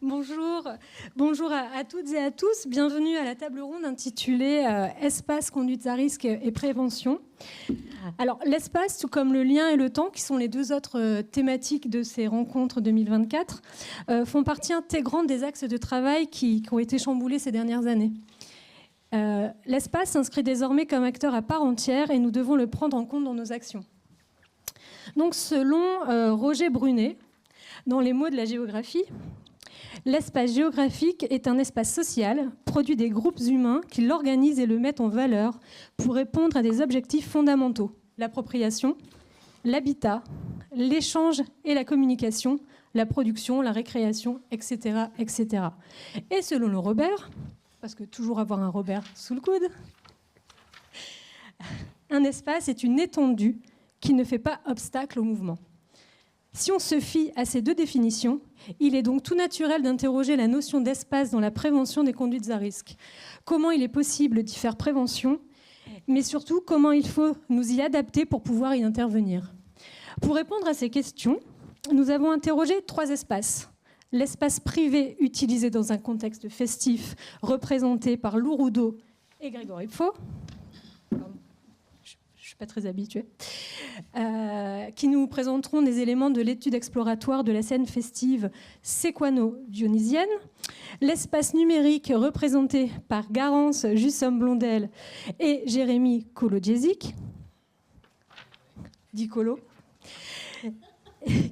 Bonjour, bonjour à toutes et à tous. Bienvenue à la table ronde intitulée Espace, conduites à risque et prévention. Alors, l'espace, tout comme le lien et le temps, qui sont les deux autres thématiques de ces rencontres 2024, font partie intégrante des axes de travail qui ont été chamboulés ces dernières années. L'espace s'inscrit désormais comme acteur à part entière et nous devons le prendre en compte dans nos actions. Donc, selon Roger Brunet, dans les mots de la géographie, l'espace géographique est un espace social, produit des groupes humains qui l'organisent et le mettent en valeur pour répondre à des objectifs fondamentaux. L'appropriation, l'habitat, l'échange et la communication, la production, la récréation, etc., etc. Et selon le Robert, parce que toujours avoir un Robert sous le coude, un espace est une étendue qui ne fait pas obstacle au mouvement. Si on se fie à ces deux définitions, il est donc tout naturel d'interroger la notion d'espace dans la prévention des conduites à risque. Comment il est possible d'y faire prévention, mais surtout comment il faut nous y adapter pour pouvoir y intervenir. Pour répondre à ces questions, nous avons interrogé 3 espaces. L'espace privé utilisé dans un contexte festif, représenté par Lou Roudot et Grégory Pfau. Je ne suis pas très habituée, qui nous présenteront des éléments de l'étude exploratoire de la scène festive séquano-dionysienne. L'espace numérique représenté par Garance Jussom-Blondel et Jérémy Kolodjezik, dit Colo,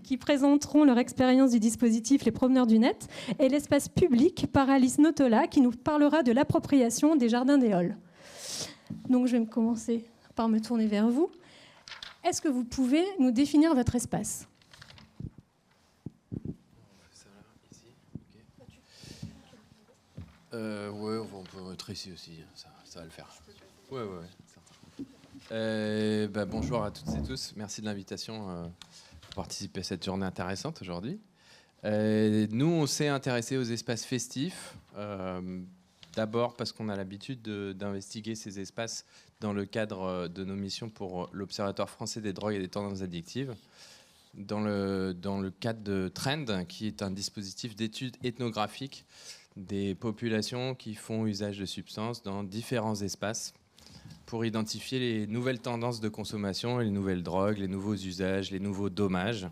qui présenteront leur expérience du dispositif Les Promeneurs du Net, et l'espace public par Alice Notola, qui nous parlera de l'appropriation des jardins des Halles. Donc je vais commencer par me tourner vers vous. Est-ce que vous pouvez nous définir votre espace ? Ouais, on peut être ici aussi, ça va le faire. Ouais. Bonjour à toutes et tous, merci de l'invitation pour participer à cette journée intéressante aujourd'hui. Nous, on s'est intéressé aux espaces festifs, d'abord parce qu'on a l'habitude d'investiguer ces espaces dans le cadre de nos missions pour l'Observatoire français des drogues et des tendances addictives, dans le cadre de Trend, qui est un dispositif d'études ethnographiques des populations qui font usage de substances dans différents espaces pour identifier les nouvelles tendances de consommation, les nouvelles drogues, les nouveaux usages, les nouveaux dommages.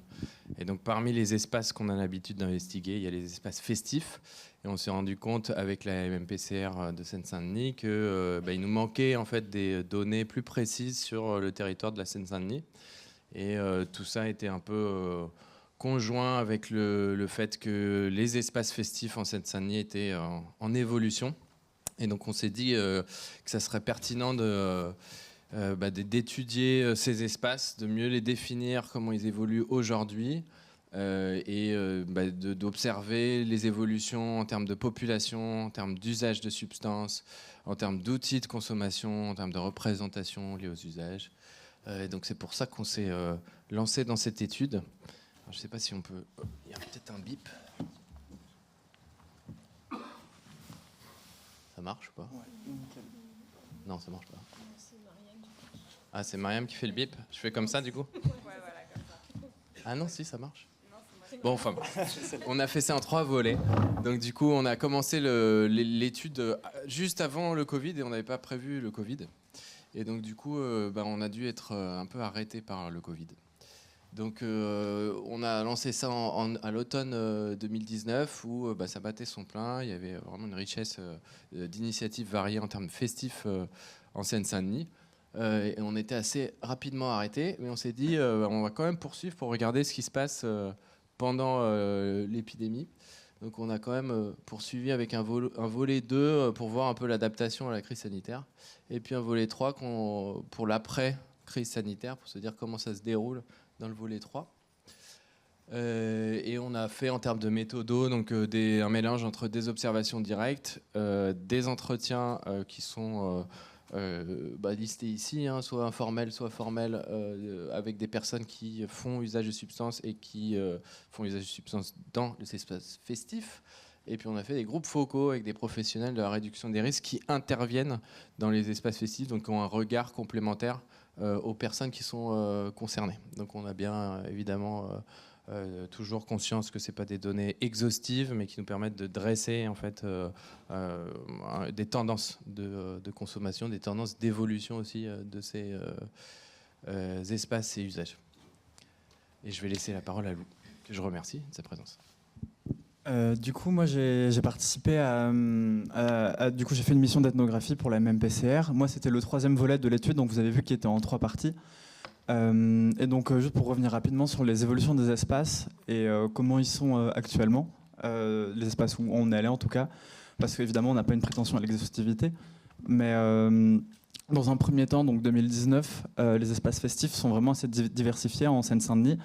Et donc parmi les espaces qu'on a l'habitude d'investiguer, il y a les espaces festifs. Et on s'est rendu compte avec la MMPCR de Seine-Saint-Denis qu'il nous manquait en fait des données plus précises sur le territoire de la Seine-Saint-Denis. Et tout ça était un peu conjoint avec le fait que les espaces festifs en Seine-Saint-Denis étaient en évolution. Et donc on s'est dit que ça serait pertinent d'étudier ces espaces, de mieux les définir, comment ils évoluent aujourd'hui, d'observer les évolutions en termes de population, en termes d'usage de substances, en termes d'outils de consommation, en termes de représentation liées aux usages. Et donc c'est pour ça qu'on s'est lancé dans cette étude. Alors, je ne sais pas si on peut... Il y a peut-être un bip. Ça marche ou pas ? Non, ça marche pas. Ah, c'est Mariam qui fait le bip. Je fais comme ça du coup ? Ah non, si, ça marche. Bon, enfin, on a fait ça en 3 volets. Donc du coup, on a commencé l'étude juste avant le Covid et on n'avait pas prévu le Covid. Et donc du coup, on a dû être un peu arrêté par le Covid. Donc on a lancé ça à l'automne 2019 où ça battait son plein. Il y avait vraiment une richesse d'initiatives variées en termes festifs en Seine-Saint-Denis. Et on était assez rapidement arrêté, mais on s'est dit on va quand même poursuivre pour regarder ce qui se passe pendant l'épidémie. Donc on a quand même poursuivi avec un volet 2 pour voir un peu l'adaptation à la crise sanitaire. Et puis un volet 3 pour l'après-crise sanitaire, pour se dire comment ça se déroule dans le volet 3. Et on a fait en termes de méthodo donc, un mélange entre des observations directes, des entretiens qui sont listés ici, soit informels, soit formels, avec des personnes qui font usage de substances et qui font usage de substances dans les espaces festifs. Et puis on a fait des groupes focaux avec des professionnels de la réduction des risques qui interviennent dans les espaces festifs, donc qui ont un regard complémentaire aux personnes qui sont concernées. Donc on a bien évidemment toujours conscience que c'est pas des données exhaustives, mais qui nous permettent de dresser en fait des tendances de consommation, des tendances d'évolution aussi de ces espaces et usages. Et je vais laisser la parole à Lou, que je remercie de sa présence. Du coup, moi, j'ai participé du coup, j'ai fait une mission d'ethnographie pour la MMPCR. Moi, c'était le 3e volet de l'étude, donc vous avez vu qu'il était en 3 parties. Et donc, juste pour revenir rapidement sur les évolutions des espaces et comment ils sont actuellement, les espaces où on est allé en tout cas, parce qu'évidemment, on n'a pas une prétention à l'exhaustivité. Mais dans un premier temps, donc 2019, les espaces festifs sont vraiment assez diversifiés en Seine-Saint-Denis.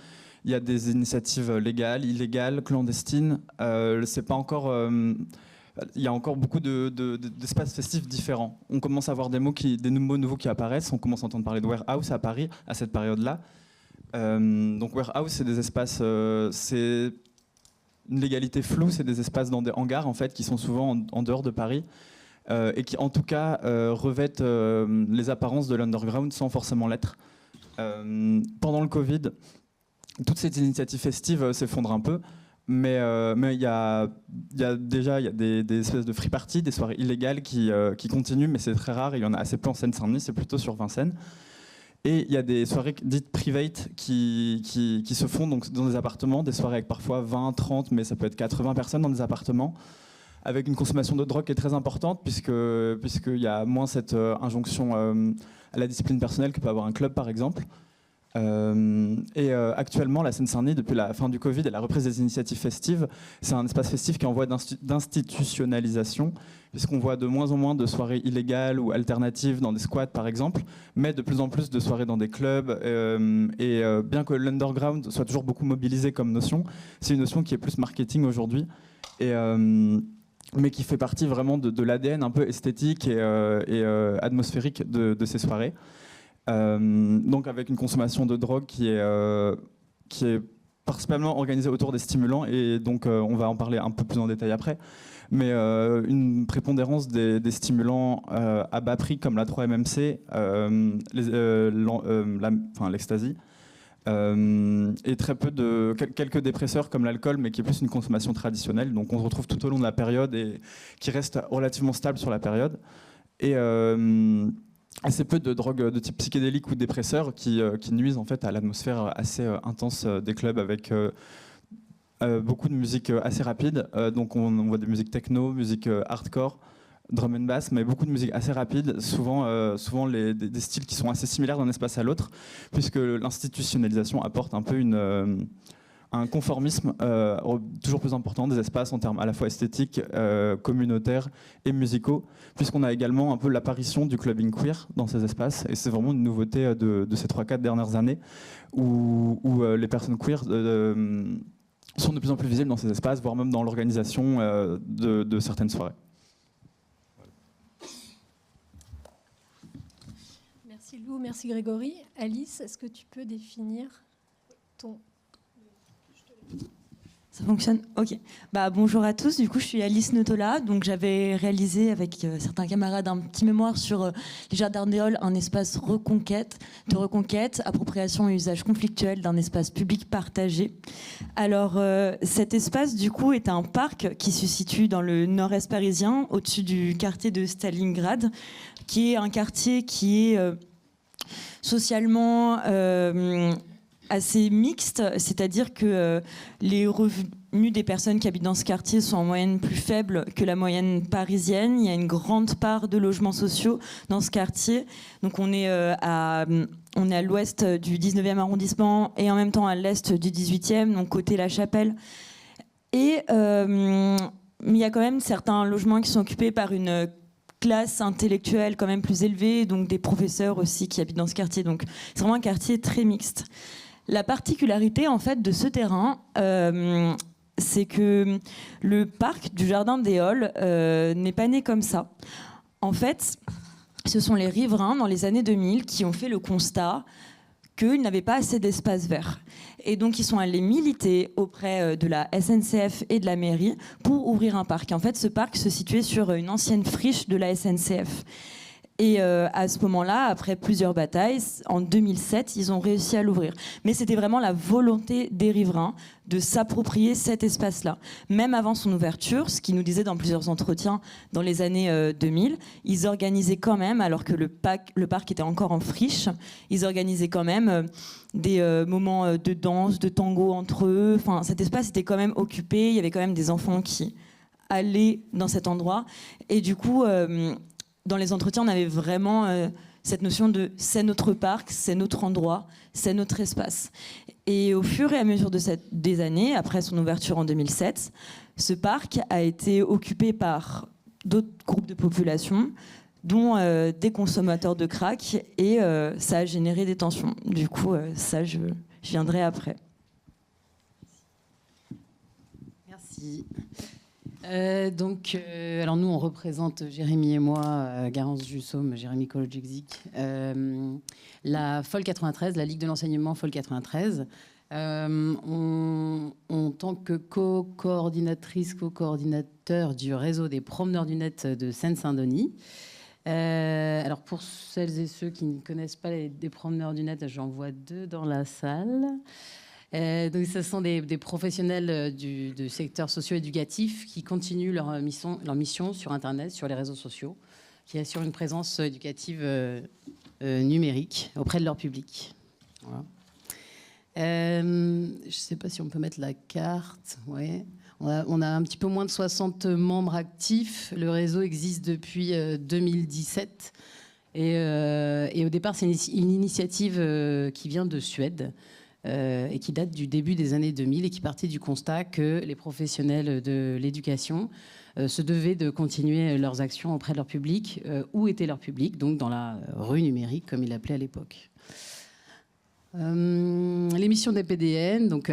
Il y a des initiatives légales, illégales, clandestines. C'est pas encore. Il y a encore beaucoup d'espaces festifs différents. On commence à voir des mots nouveaux qui apparaissent. On commence à entendre parler de warehouse à Paris à cette période-là. Donc warehouse, c'est des espaces. C'est une légalité floue. C'est des espaces dans des hangars en fait qui sont souvent en dehors de Paris et qui en tout cas revêtent les apparences de l'underground sans forcément l'être. Pendant le Covid, toutes ces initiatives festives s'effondrent un peu, mais il y a des espèces de free parties, des soirées illégales qui continuent, mais c'est très rare, il y en a assez peu en Seine-Saint-Denis, c'est plutôt sur Vincennes. Et il y a des soirées dites private qui se font donc dans des appartements, des soirées avec parfois 20, 30, mais ça peut être 80 personnes dans des appartements, avec une consommation de drogue qui est très importante, puisqu'il y a moins cette injonction à la discipline personnelle que peut avoir un club, par exemple. Actuellement, la Seine-Saint-Denis, depuis la fin du Covid et la reprise des initiatives festives, c'est un espace festif qui est en voie d'institutionnalisation, puisqu'on voit de moins en moins de soirées illégales ou alternatives dans des squats, par exemple, mais de plus en plus de soirées dans des clubs. Bien que l'underground soit toujours beaucoup mobilisé comme notion, c'est une notion qui est plus marketing aujourd'hui, mais qui fait partie vraiment de l'ADN un peu esthétique et atmosphérique de ces soirées. Donc avec une consommation de drogue qui est principalement organisée autour des stimulants, et donc on va en parler un peu plus en détail après, mais une prépondérance des stimulants à bas prix comme la 3-MMC, l'ecstasy, et très peu quelques dépresseurs comme l'alcool, mais qui est plus une consommation traditionnelle, donc on se retrouve tout au long de la période et qui reste relativement stable sur la période, et assez peu de drogues de type psychédélique ou dépresseurs qui nuisent en fait à l'atmosphère assez intense des clubs, avec beaucoup de musique assez rapide. Donc on voit des musiques techno, musique hardcore, drum and bass, mais beaucoup de musique assez rapide, souvent des styles qui sont assez similaires d'un espace à l'autre, puisque l'institutionnalisation apporte un peu un conformisme toujours plus important des espaces en termes à la fois esthétiques, communautaires et musicaux, puisqu'on a également un peu l'apparition du clubbing queer dans ces espaces, et c'est vraiment une nouveauté de ces 3-4 dernières années, où les personnes queer sont de plus en plus visibles dans ces espaces, voire même dans l'organisation de certaines soirées. Merci Lou, merci Grégory. Alice, est-ce que tu peux définir ton... Ça fonctionne ? Ok. Bonjour à tous. Du coup, je suis Alice Notola. Donc, j'avais réalisé avec certains camarades un petit mémoire sur les Jardins des Halles, un espace de reconquête, appropriation et usage conflictuel d'un espace public partagé. Alors, cet espace, du coup, est un parc qui se situe dans le nord-est parisien, au-dessus du quartier de Stalingrad, qui est un quartier qui est socialement... assez mixte, c'est-à-dire que les revenus des personnes qui habitent dans ce quartier sont en moyenne plus faibles que la moyenne parisienne. Il y a une grande part de logements sociaux dans ce quartier. Donc on est à l'ouest du 19e arrondissement et en même temps à l'est du 18e, donc côté La Chapelle. Et il y a quand même certains logements qui sont occupés par une classe intellectuelle quand même plus élevée, donc des professeurs aussi qui habitent dans ce quartier. Donc c'est vraiment un quartier très mixte. La particularité en fait de ce terrain, c'est que le parc du Jardin des Halles n'est pas né comme ça. En fait, ce sont les riverains dans les années 2000 qui ont fait le constat qu'ils n'avaient pas assez d'espace vert. Et donc, ils sont allés militer auprès de la SNCF et de la mairie pour ouvrir un parc. En fait, ce parc se situait sur une ancienne friche de la SNCF. Et à ce moment-là, après plusieurs batailles, en 2007, ils ont réussi à l'ouvrir. Mais c'était vraiment la volonté des riverains de s'approprier cet espace-là. Même avant son ouverture, ce qu'ils nous disaient dans plusieurs entretiens dans les années 2000, ils organisaient quand même, alors que le parc était encore en friche, ils organisaient quand même des moments de danse, de tango entre eux. Enfin, cet espace était quand même occupé, il y avait quand même des enfants qui allaient dans cet endroit. Et du coup... dans les entretiens, on avait vraiment cette notion de c'est notre parc, c'est notre endroit, c'est notre espace. Et au fur et à mesure des années, après son ouverture en 2007, ce parc a été occupé par d'autres groupes de population, dont des consommateurs de crack, et ça a généré des tensions. Du coup, ça, je viendrai après. Merci. Alors nous, on représente, Jérémy et moi, Garance Jussaume, Jérémy College Exec, la FOL 93, la Ligue de l'enseignement FOL 93. En tant que co-coordinatrice, co-coordinateur du réseau des promeneurs du net de Seine-Saint-Denis. Alors pour celles et ceux qui ne connaissent pas des promeneurs du net, j'en vois 2 dans la salle. Donc, ce sont des professionnels du secteur socio-éducatif qui continuent leur mission sur Internet, sur les réseaux sociaux, qui assurent une présence éducative numérique auprès de leur public. Voilà. Je ne sais pas si on peut mettre la carte. Ouais. On a un petit peu moins de 60 membres actifs. Le réseau existe depuis 2017. Et au départ, c'est une initiative qui vient de Suède. Et qui date du début des années 2000 et qui partait du constat que les professionnels de l'éducation se devaient de continuer leurs actions auprès de leur public. Où était leur public? Donc dans la rue numérique, comme il l'appelait à l'époque. Les missions des PDN, donc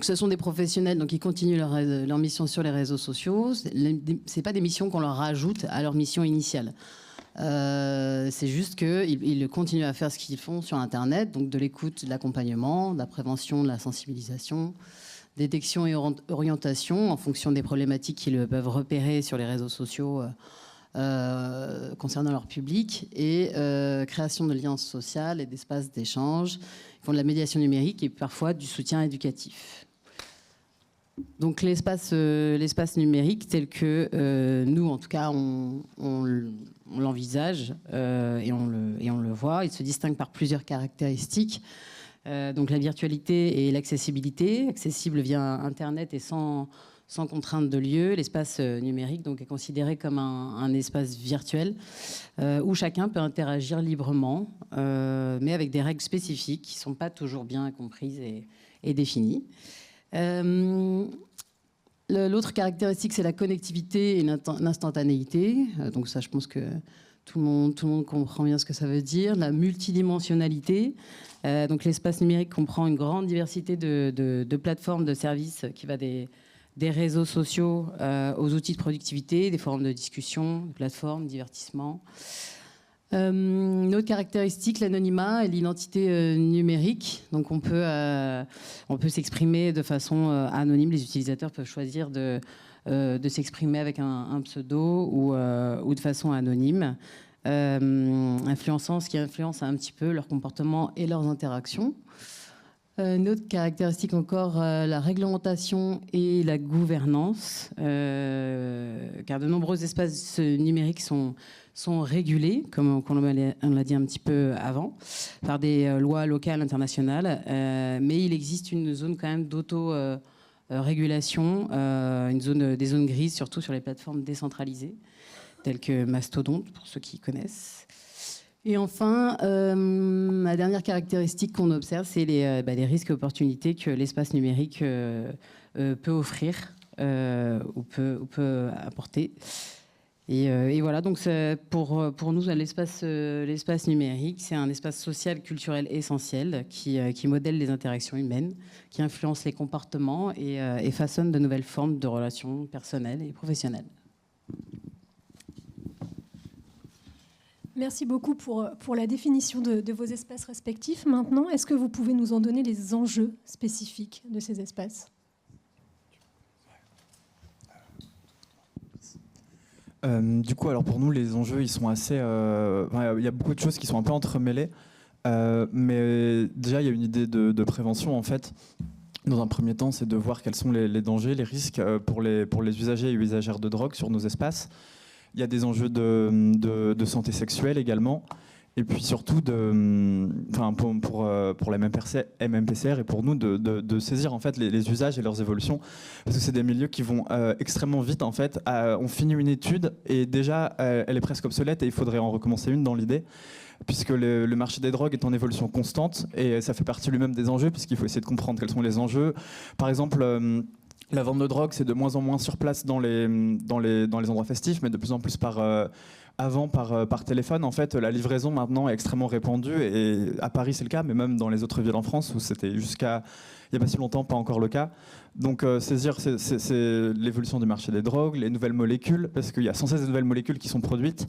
ce sont des professionnels qui continuent leur mission sur les réseaux sociaux. Ce n'est pas des missions qu'on leur rajoute à leur mission initiale. C'est juste qu'ils continuent à faire ce qu'ils font sur Internet, donc de l'écoute, de l'accompagnement, de la prévention, de la sensibilisation, détection et orientation en fonction des problématiques qu'ils peuvent repérer sur les réseaux sociaux concernant leur public, et création de liens sociaux et d'espaces d'échange. Ils font de la médiation numérique et parfois du soutien éducatif. Donc l'espace numérique tel que nous, en tout cas, on l'envisage et on le voit, il se distingue par plusieurs caractéristiques. Donc la virtualité et l'accessibilité, accessible via Internet et sans contrainte de lieu. L'espace numérique donc, est considéré comme un espace virtuel où chacun peut interagir librement, mais avec des règles spécifiques qui ne sont pas toujours bien comprises et définies. L'autre caractéristique, c'est la connectivité et l'instantanéité. Donc ça, je pense que tout le monde comprend bien ce que ça veut dire. La multidimensionnalité. Donc l'espace numérique comprend une grande diversité de plateformes, de services qui va des réseaux sociaux aux outils de productivité, des forums de discussion, de plateformes, divertissement. Une autre caractéristique, l'anonymat et l'identité numérique. Donc on peut s'exprimer de façon anonyme. Les utilisateurs peuvent choisir de s'exprimer avec un pseudo ou de façon anonyme, ce qui influence un petit peu leur comportement et leurs interactions. Une autre caractéristique encore, la réglementation et la gouvernance, car de nombreux espaces numériques sont régulés, comme on l'a dit un petit peu avant, par des lois locales, internationales, mais il existe une zone quand même d'auto-régulation, des zones grises, surtout sur les plateformes décentralisées, telles que Mastodon, pour ceux qui connaissent. Et enfin, la dernière caractéristique qu'on observe, c'est les risques et opportunités que l'espace numérique peut offrir ou peut apporter. Et voilà, donc pour nous, l'espace numérique, c'est un espace social, culturel essentiel qui modèle les interactions humaines, qui influence les comportements et façonne de nouvelles formes de relations personnelles et professionnelles. Merci beaucoup pour la définition de vos espaces respectifs. Maintenant, est-ce que vous pouvez nous en donner les enjeux spécifiques de ces espaces ? Du coup, alors pour nous, les enjeux, ils sont assez. Il y a beaucoup de choses qui sont un peu entremêlées. Mais déjà, il y a une idée de prévention, en fait. Dans un premier temps, c'est de voir quels sont les dangers, les risques pour les usagers et usagères de drogue sur nos espaces. Il y a des enjeux de santé sexuelle également. Et puis surtout, pour la MMPCR et pour nous, de saisir en fait les usages et leurs évolutions. Parce que c'est des milieux qui vont extrêmement vite. En fait. On finit une étude et déjà, elle est presque obsolète et il faudrait en recommencer une dans l'idée. Puisque le marché des drogues est en évolution constante et ça fait partie lui-même des enjeux, puisqu'il faut essayer de comprendre quels sont les enjeux. Par exemple, la vente de drogue, c'est de moins en moins sur place dans les endroits festifs, mais de plus en plus par téléphone. En fait, la livraison maintenant est extrêmement répandue et à Paris c'est le cas, mais même dans les autres villes en France où c'était jusqu'à il n'y a pas si longtemps pas encore le cas. Donc saisir c'est l'évolution du marché des drogues, les nouvelles molécules, parce qu'il y a sans cesse de nouvelles molécules qui sont produites.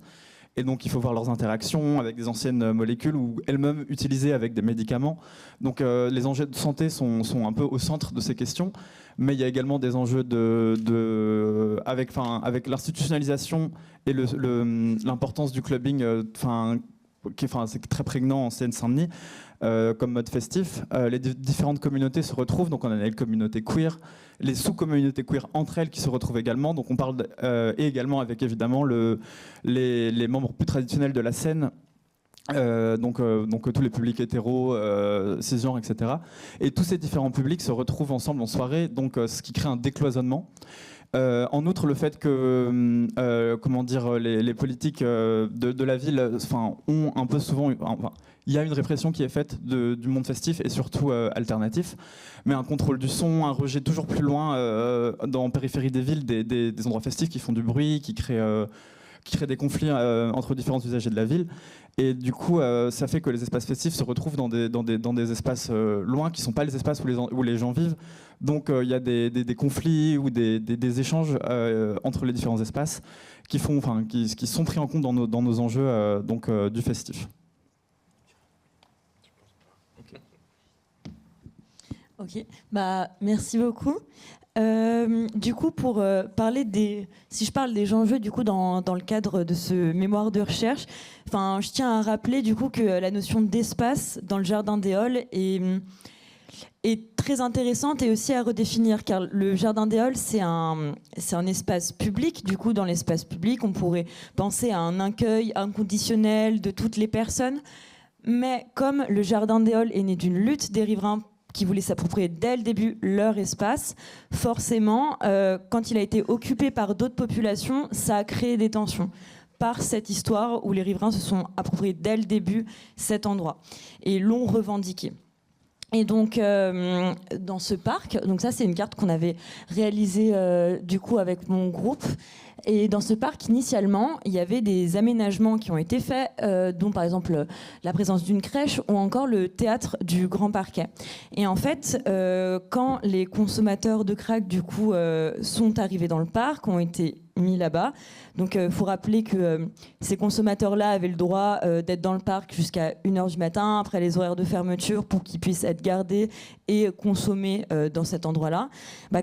Et donc, il faut voir leurs interactions avec des anciennes molécules ou elles-mêmes utilisées avec des médicaments. Donc, les enjeux de santé sont un peu au centre de ces questions. Mais il y a également des enjeux avec l'institutionnalisation et l'importance du clubbing, c'est très prégnant en Seine-Saint-Denis, comme mode festif. Les différentes communautés se retrouvent. Donc, on a les communautés queer, les sous-communautés queer entre elles qui se retrouvent également. Donc on parle et également avec évidemment les membres plus traditionnels de la scène. Donc tous les publics hétéros, cisgenres, etc. Et tous ces différents publics se retrouvent ensemble en soirée, donc ce qui crée un décloisonnement. En outre, le fait que les politiques de la ville ont un peu souvent... il y a une répression qui est faite du monde festif et surtout alternatif, mais un contrôle du son, un rejet toujours plus loin dans la périphérie des villes des endroits festifs qui font du bruit, qui créent des conflits entre différents usagers de la ville. Et du coup, ça fait que les espaces festifs se retrouvent dans des espaces loin qui ne sont pas les espaces où les gens vivent. Donc il y a des conflits ou des échanges entre les différents espaces qui sont pris en compte dans nos enjeux du festif. Ok, merci beaucoup. Du coup, pour parler si je parle des enjeux du coup dans le cadre de ce mémoire de recherche, je tiens à rappeler du coup que la notion d'espace dans le Jardin des Halles est très intéressante et aussi à redéfinir, car le Jardin des Halles c'est un espace public. Du coup, dans l'espace public, on pourrait penser à un accueil inconditionnel de toutes les personnes, mais comme le Jardin des Halles est né d'une lutte des riverains qui voulaient s'approprier dès le début leur espace, forcément, quand il a été occupé par d'autres populations, ça a créé des tensions par cette histoire où les riverains se sont appropriés dès le début cet endroit et l'ont revendiqué. Et donc, dans ce parc, donc ça c'est une carte qu'on avait réalisée du coup avec mon groupe. Et dans ce parc, initialement, il y avait des aménagements qui ont été faits, dont par exemple la présence d'une crèche ou encore le théâtre du Grand Parquet. Et en fait, quand les consommateurs de crack du coup sont arrivés dans le parc, ont été mis là-bas. Donc il faut rappeler que ces consommateurs-là avaient le droit d'être dans le parc jusqu'à 1h du matin, après les horaires de fermeture, pour qu'ils puissent être gardés et consommer dans cet endroit-là.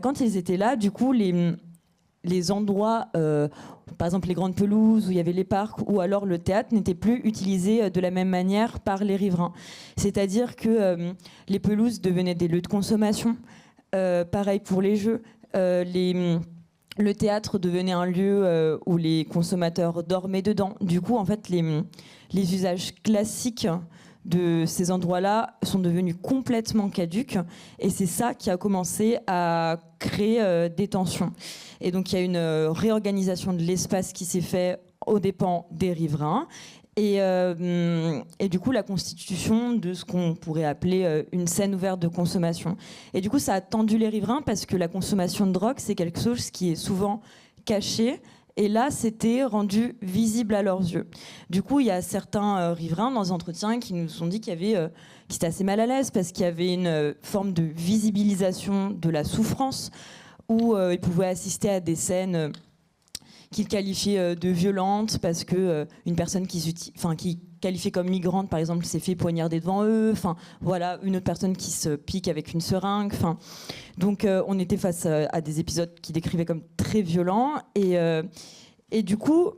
Quand ils étaient là, du coup, les endroits, par exemple les grandes pelouses où il y avait les parcs ou alors le théâtre, n'étaient plus utilisés de la même manière par les riverains. C'est-à-dire que les pelouses devenaient des lieux de consommation, pareil pour les jeux, le théâtre devenait un lieu où les consommateurs dormaient dedans. Du coup, en fait, les usages classiques de ces endroits-là sont devenus complètement caducs, et c'est ça qui a commencé à créer des tensions. Et donc il y a une réorganisation de l'espace qui s'est fait aux dépens des riverains, et du coup la constitution de ce qu'on pourrait appeler une scène ouverte de consommation. Et du coup ça a tendu les riverains parce que la consommation de drogue c'est quelque chose qui est souvent caché. Et là, c'était rendu visible à leurs yeux. Du coup, il y a certains riverains dans les entretiens qui nous ont dit qu'ils étaient assez mal à l'aise parce qu'il y avait une forme de visibilisation de la souffrance où ils pouvaient assister à des scènes qu'ils qualifiaient de violentes parce que une personne qui qualifiée comme migrante, par exemple, s'est fait poignarder devant eux. Voilà, une autre personne qui se pique avec une seringue. Donc, on était face à des épisodes qui décrivaient comme très violents. Et du coup,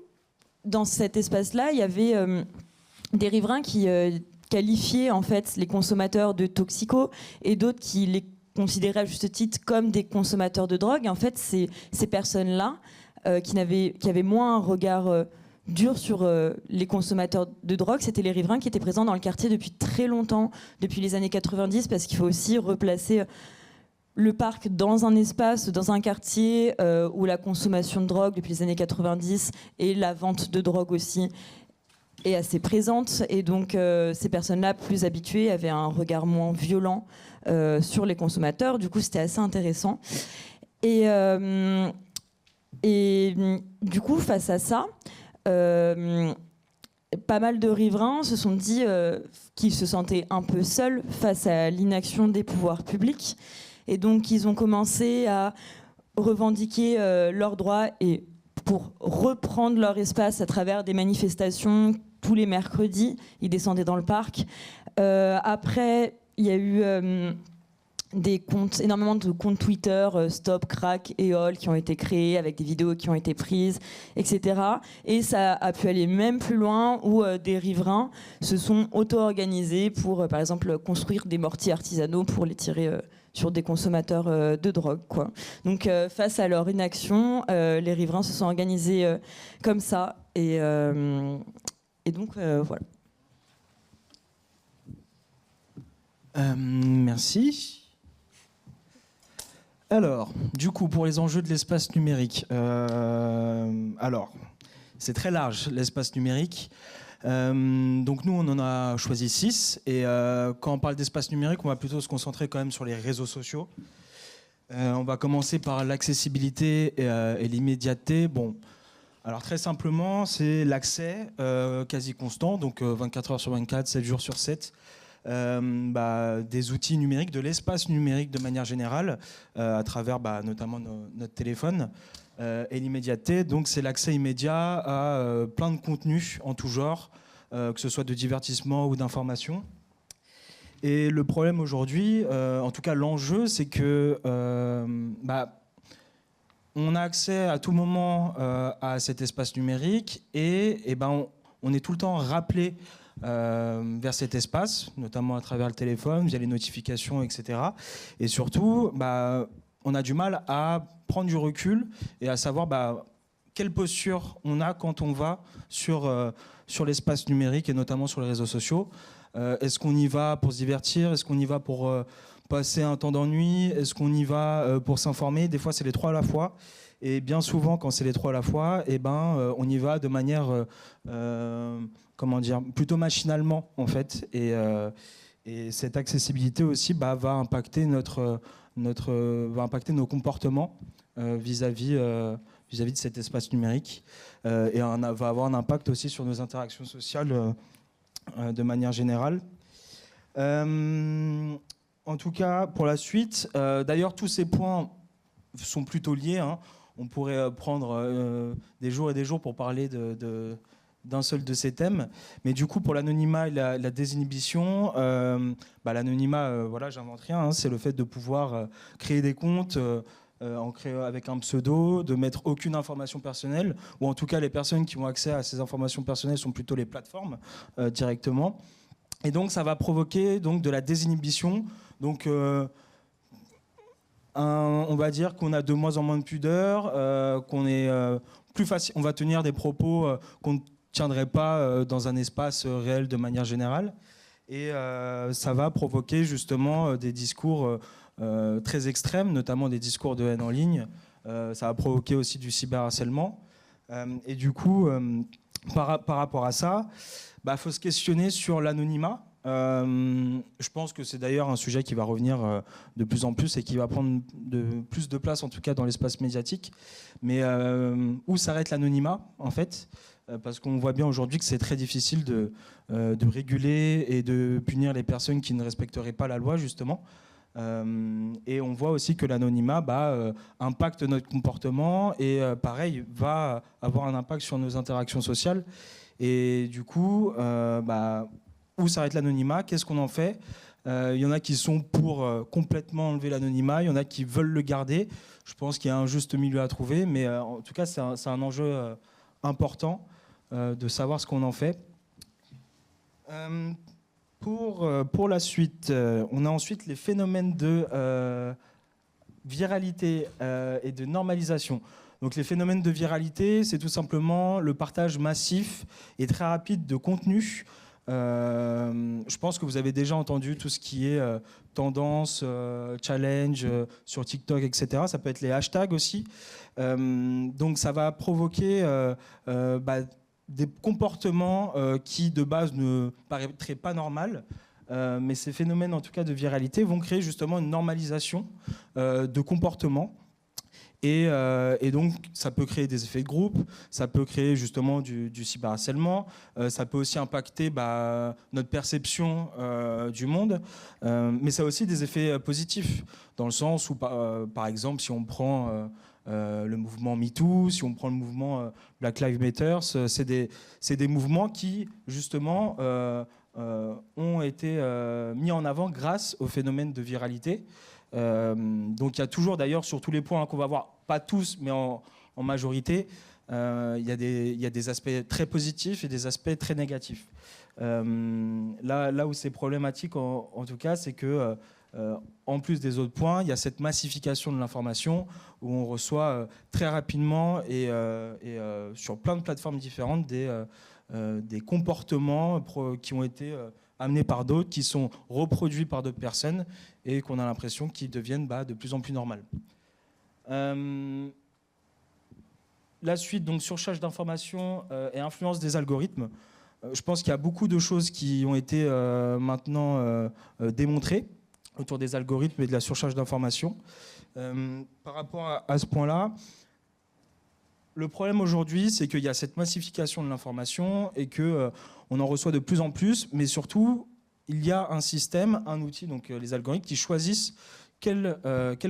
dans cet espace-là, il y avait des riverains qui qualifiaient en fait les consommateurs de toxicos et d'autres qui les considéraient à juste titre comme des consommateurs de drogue. Et en fait, ces personnes-là, qui avaient moins un regard dur sur les consommateurs de drogue, c'était les riverains qui étaient présents dans le quartier depuis très longtemps, depuis les années 90, parce qu'il faut aussi replacer le parc dans un espace, dans un quartier où la consommation de drogue depuis les années 90 et la vente de drogue aussi est assez présente. Et donc ces personnes-là, plus habituées, avaient un regard moins violent sur les consommateurs. Du coup, c'était assez intéressant. Et du coup, face à ça, pas mal de riverains se sont dit qu'ils se sentaient un peu seuls face à l'inaction des pouvoirs publics. Et donc, ils ont commencé à revendiquer leurs droits et pour reprendre leur espace à travers des manifestations tous les mercredis. Ils descendaient dans le parc. Après, il y a eu énormément de comptes Twitter, Stop, Crack et All, qui ont été créés avec des vidéos qui ont été prises, etc. Et ça a pu aller même plus loin où des riverains se sont auto-organisés pour, par exemple, construire des mortiers artisanaux pour les tirer sur des consommateurs de drogue, quoi. Donc, face à leur inaction, les riverains se sont organisés comme ça. Et donc, voilà. Merci. Alors, du coup, pour les enjeux de l'espace numérique, alors, c'est très large, l'espace numérique. Donc nous, on en a choisi 6. Et quand on parle d'espace numérique, on va plutôt se concentrer quand même sur les réseaux sociaux. On va commencer par l'accessibilité et l'immédiateté. Bon, alors très simplement, c'est l'accès quasi constant, donc 24 heures sur 24, 7 jours sur 7. Des outils numériques, de l'espace numérique de manière générale, à travers notamment notre téléphone. Et l'immédiateté, donc c'est l'accès immédiat à plein de contenus en tout genre, que ce soit de divertissement ou d'information. Et le problème aujourd'hui, en tout cas l'enjeu, c'est que on a accès à tout moment à cet espace numérique et on est tout le temps rappelé vers cet espace, notamment à travers le téléphone, via les notifications, etc. Et surtout, on a du mal à prendre du recul et à savoir quelle posture on a quand on va sur l'espace numérique et notamment sur les réseaux sociaux. Est-ce qu'on y va pour se divertir? Est-ce qu'on y va pour passer un temps d'ennui? Est-ce qu'on y va pour s'informer? Des fois, c'est les trois à la fois. Et bien souvent, quand c'est les trois à la fois, on y va de manière plutôt machinalement, en fait. Et cette accessibilité aussi va impacter va impacter nos comportements vis-à-vis de cet espace numérique. Et va avoir un impact aussi sur nos interactions sociales de manière générale. En tout cas, pour la suite, d'ailleurs, tous ces points sont plutôt liés, hein. On pourrait prendre des jours et des jours pour parler d'un seul de ces thèmes. Mais du coup, pour l'anonymat et la désinhibition, l'anonymat, j'invente rien, hein, c'est le fait de pouvoir créer des comptes avec un pseudo, de mettre aucune information personnelle, ou en tout cas, les personnes qui ont accès à ces informations personnelles sont plutôt les plateformes directement. Et donc, ça va provoquer donc, de la désinhibition. Donc, on va dire qu'on a de moins en moins de pudeur, qu'on est plus facile, on va tenir des propos qu'on ne tiendrait pas dans un espace réel de manière générale. Et ça va provoquer justement des discours très extrêmes, notamment des discours de haine en ligne. Ça va provoquer aussi du cyberharcèlement. Et du coup, par rapport à ça, faut se questionner sur l'anonymat. Je pense que c'est d'ailleurs un sujet qui va revenir de plus en plus et qui va prendre plus de place, en tout cas dans l'espace médiatique. Mais où s'arrête l'anonymat, en fait? Parce qu'on voit bien aujourd'hui que c'est très difficile de réguler et de punir les personnes qui ne respecteraient pas la loi, justement. Et on voit aussi que l'anonymat impacte notre comportement et pareil, va avoir un impact sur nos interactions sociales. Et du coup, où s'arrête l'anonymat? Qu'est-ce qu'on en fait? Il y en a qui sont pour complètement enlever l'anonymat, il y en a qui veulent le garder. Je pense qu'il y a un juste milieu à trouver, mais en tout cas, c'est un enjeu important de savoir ce qu'on en fait. Pour la suite, on a ensuite les phénomènes de viralité et de normalisation. Donc les phénomènes de viralité, c'est tout simplement le partage massif et très rapide de contenu. Je pense que vous avez déjà entendu tout ce qui est tendance, challenge sur TikTok, etc. Ça peut être les hashtags aussi. Donc ça va provoquer des comportements qui de base ne paraîtraient pas normaux. Mais ces phénomènes en tout cas de viralité vont créer justement une normalisation de comportements. Et donc, ça peut créer des effets de groupe, ça peut créer justement du cyberharcèlement, ça peut aussi impacter notre perception du monde, mais ça a aussi des effets positifs, dans le sens où, par exemple, si on prend le mouvement MeToo, si on prend le mouvement Black Lives Matter, c'est des mouvements qui, justement, ont été mis en avant grâce au phénomène de viralité. Donc il y a toujours d'ailleurs sur tous les points qu'on va voir, pas tous mais en majorité, il y a des aspects très positifs et des aspects très négatifs. Là où c'est problématique en tout cas, c'est que en plus des autres points, il y a cette massification de l'information où on reçoit très rapidement et sur plein de plateformes différentes des comportements qui ont été amenés par d'autres, qui sont reproduits par d'autres personnes et qu'on a l'impression qu'ils deviennent de plus en plus normales. La suite, donc surcharge d'informations et influence des algorithmes. Je pense qu'il y a beaucoup de choses qui ont été maintenant démontrées autour des algorithmes et de la surcharge d'informations. Par rapport à ce point-là, le problème aujourd'hui, c'est qu'il y a cette massification de l'information et qu'on en reçoit de plus en plus, mais surtout, il y a un système, un outil, donc les algorithmes, qui choisissent quel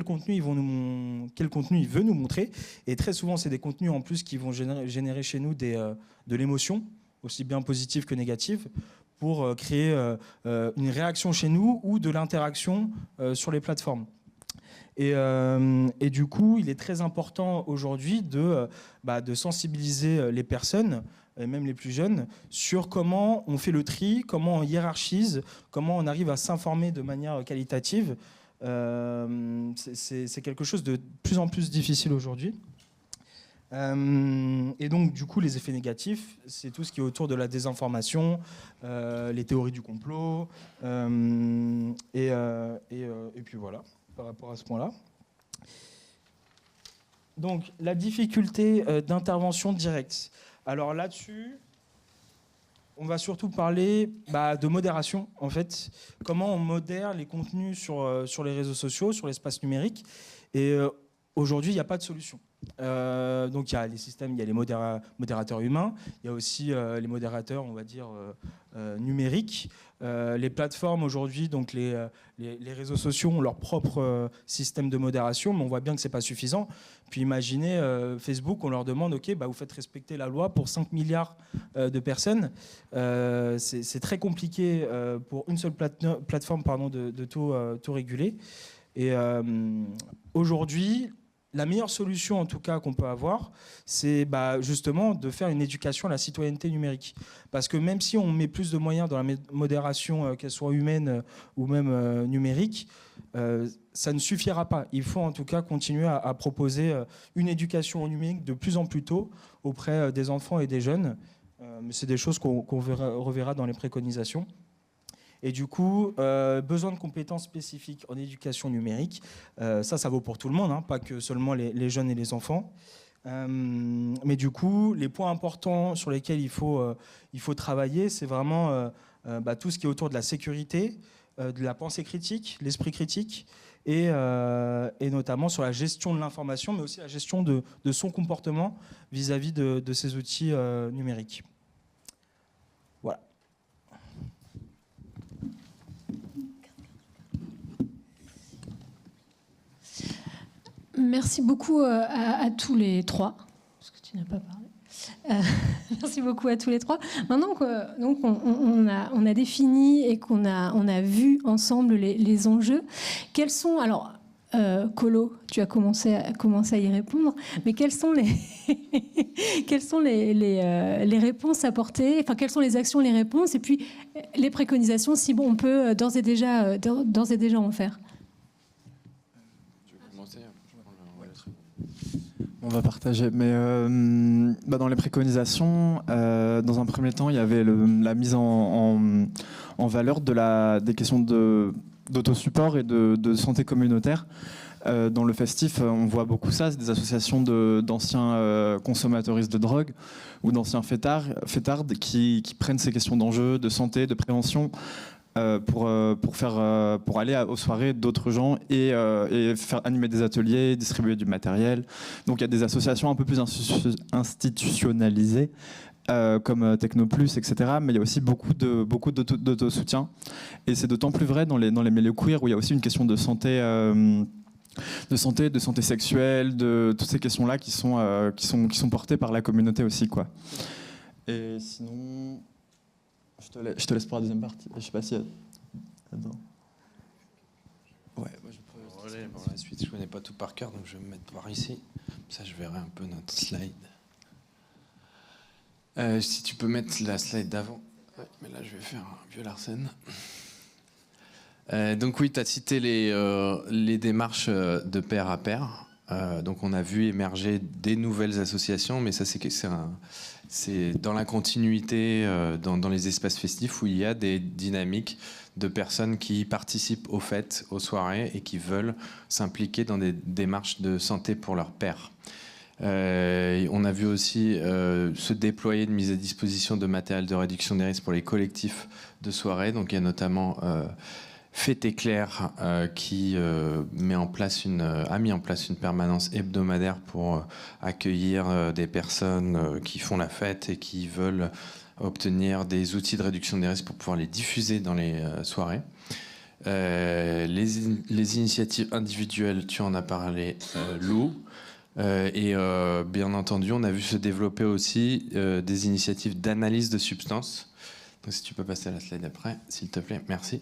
contenu il veut nous montrer. Et très souvent, c'est des contenus en plus qui vont générer chez nous de l'émotion, aussi bien positive que négative, pour créer une réaction chez nous ou de l'interaction sur les plateformes. Et du coup, il est très important aujourd'hui de sensibiliser les personnes, et même les plus jeunes, sur comment on fait le tri, comment on hiérarchise, comment on arrive à s'informer de manière qualitative. C'est quelque chose de plus en plus difficile aujourd'hui. Et donc, du coup, les effets négatifs, c'est tout ce qui est autour de la désinformation, les théories du complot, et puis voilà, par rapport à ce point-là. Donc, la difficulté d'intervention directe. Alors là-dessus, on va surtout parler de modération, en fait. Comment on modère les contenus sur les réseaux sociaux, sur l'espace numérique. Et aujourd'hui, il n'y a pas de solution. Donc il y a les systèmes, il y a les modérateurs humains, il y a aussi les modérateurs, on va dire, numériques. Les plateformes aujourd'hui, donc les réseaux sociaux ont leur propre système de modération, mais on voit bien que ce n'est pas suffisant. Puis imaginez Facebook, on leur demande, ok, vous faites respecter la loi pour 5 milliards de personnes. C'est très compliqué pour une seule plateforme de tout réguler. Et aujourd'hui, la meilleure solution, en tout cas, qu'on peut avoir, c'est justement de faire une éducation à la citoyenneté numérique. Parce que même si on met plus de moyens dans la modération, qu'elle soit humaine ou même numérique, ça ne suffira pas. Il faut en tout cas continuer à proposer une éducation au numérique de plus en plus tôt auprès des enfants et des jeunes. Mais c'est des choses qu'on reverra dans les préconisations. Et du coup, besoin de compétences spécifiques en éducation numérique. Ça vaut pour tout le monde, hein, pas que seulement les jeunes et les enfants. Mais du coup, les points importants sur lesquels il faut travailler, c'est vraiment tout ce qui est autour de la sécurité, de la pensée critique, l'esprit critique, et notamment sur la gestion de l'information, mais aussi la gestion de son comportement vis-à-vis de ces outils numériques. Voilà. Merci beaucoup à tous les trois, parce que tu n'as pas parlé. Merci beaucoup à tous les trois. Maintenant qu'on a défini et qu'on a vu ensemble les enjeux, quels sont... Alors, Colo, tu as commencé à y répondre, mais quelles sont les réponses apportées, enfin quelles sont les actions, les réponses, et puis les préconisations, si bon, on peut d'ores et déjà en faire. On va partager, mais dans les préconisations, dans un premier temps, il y avait la mise en valeur des questions d'autosupport et de santé communautaire. Dans le festif, on voit beaucoup ça, c'est des associations d'anciens consommateuristes de drogue ou d'anciens fêtards qui prennent ces questions d'enjeux, de santé, de prévention pour aller aux soirées d'autres gens et faire animer des ateliers, distribuer du matériel. Donc il y a des associations un peu plus institutionnalisées comme Technoplus, etc. Mais il y a aussi beaucoup d'autosoutien. Et c'est d'autant plus vrai dans les milieux queer où il y a aussi une question de santé sexuelle, de toutes ces questions-là qui sont portées par la communauté aussi, quoi. Et sinon, je te laisse pour la deuxième partie. Je sais pas si là-dedans. Ouais, moi je peux. Relais pour la suite. Je connais pas tout par cœur, donc je vais me mettre par ici. Ça, je verrai un peu notre slide. Si tu peux mettre la slide d'avant. Ouais, mais là, je vais faire un vieux Larsen. Donc oui, tu as cité les démarches de pair à pair. Donc on a vu émerger des nouvelles associations, mais ça c'est dans la continuité, dans les espaces festifs où il y a des dynamiques de personnes qui participent aux fêtes, aux soirées et qui veulent s'impliquer dans des démarches de santé pour leurs pairs. On a vu aussi se déployer une mise à disposition de matériel de réduction des risques pour les collectifs de soirée. Donc il y a notamment Fête Éclair qui a mis en place une permanence hebdomadaire pour accueillir des personnes qui font la fête et qui veulent obtenir des outils de réduction des risques pour pouvoir les diffuser dans les soirées. Les initiatives individuelles, tu en as parlé, Lou. Et bien entendu, on a vu se développer aussi des initiatives d'analyse de substances. Donc, si tu peux passer à la slide après, s'il te plaît, merci.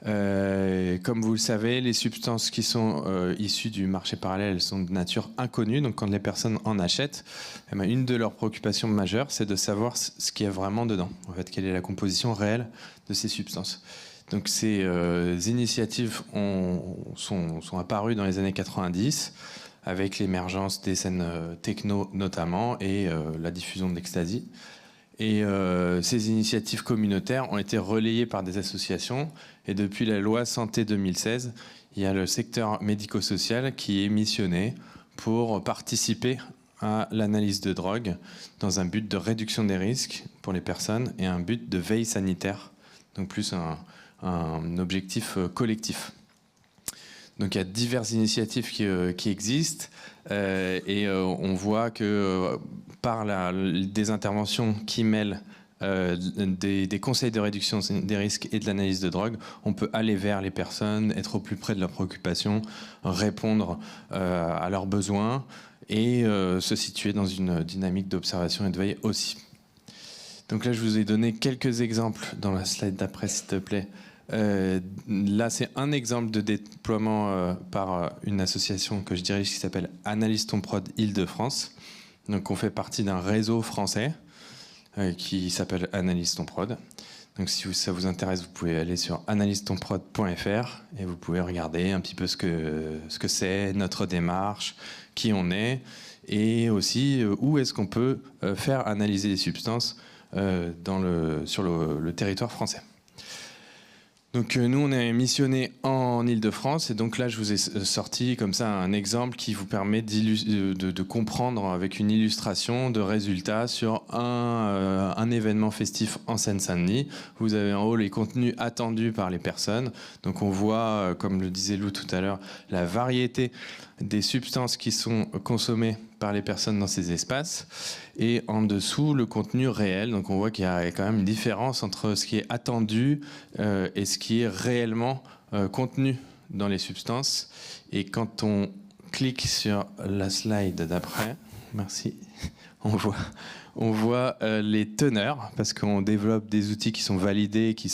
Comme vous le savez, les substances qui sont issues du marché parallèle, elles sont de nature inconnue. Donc quand les personnes en achètent, une de leurs préoccupations majeures, c'est de savoir ce qu'il y a vraiment dedans. En fait, quelle est la composition réelle de ces substances. Donc ces initiatives sont apparues dans les années 90 avec l'émergence des scènes techno notamment et la diffusion de l'ecstasy. Et ces initiatives communautaires ont été relayées par des associations. Et depuis la loi Santé 2016, il y a le secteur médico-social qui est missionné pour participer à l'analyse de drogue dans un but de réduction des risques pour les personnes et un but de veille sanitaire, donc plus un objectif collectif. Donc il y a diverses initiatives qui existent et on voit que par des interventions qui mêlent des conseils de réduction des risques et de l'analyse de drogue, on peut aller vers les personnes, être au plus près de leurs préoccupations, répondre à leurs besoins et se situer dans une dynamique d'observation et de veille aussi. Donc là, je vous ai donné quelques exemples dans la slide d'après, s'il te plaît. Là, c'est un exemple de déploiement par une association que je dirige qui s'appelle Analyse Ton Prod Île-de-France. Donc, on fait partie d'un réseau français qui s'appelle Analyse Ton Prod. Donc, si ça vous intéresse, vous pouvez aller sur analysetonprod.fr et vous pouvez regarder un petit peu ce que c'est, notre démarche, qui on est, et aussi où est-ce qu'on peut faire analyser les substances sur le territoire français. Donc nous, on est missionné en Île-de-France et donc là, je vous ai sorti comme ça un exemple qui vous permet de comprendre avec une illustration de résultats sur un événement festif en Seine-Saint-Denis. Vous avez en haut les contenus attendus par les personnes. Donc on voit, comme le disait Lou tout à l'heure, la variété des substances qui sont consommées par les personnes dans ces espaces et en dessous le contenu réel. Donc on voit qu'il y a quand même une différence entre ce qui est attendu et ce qui est réellement contenu dans les substances. Et quand on clique sur la slide d'après, merci, on on voit les teneurs, parce qu'on développe des outils qui sont validés, qui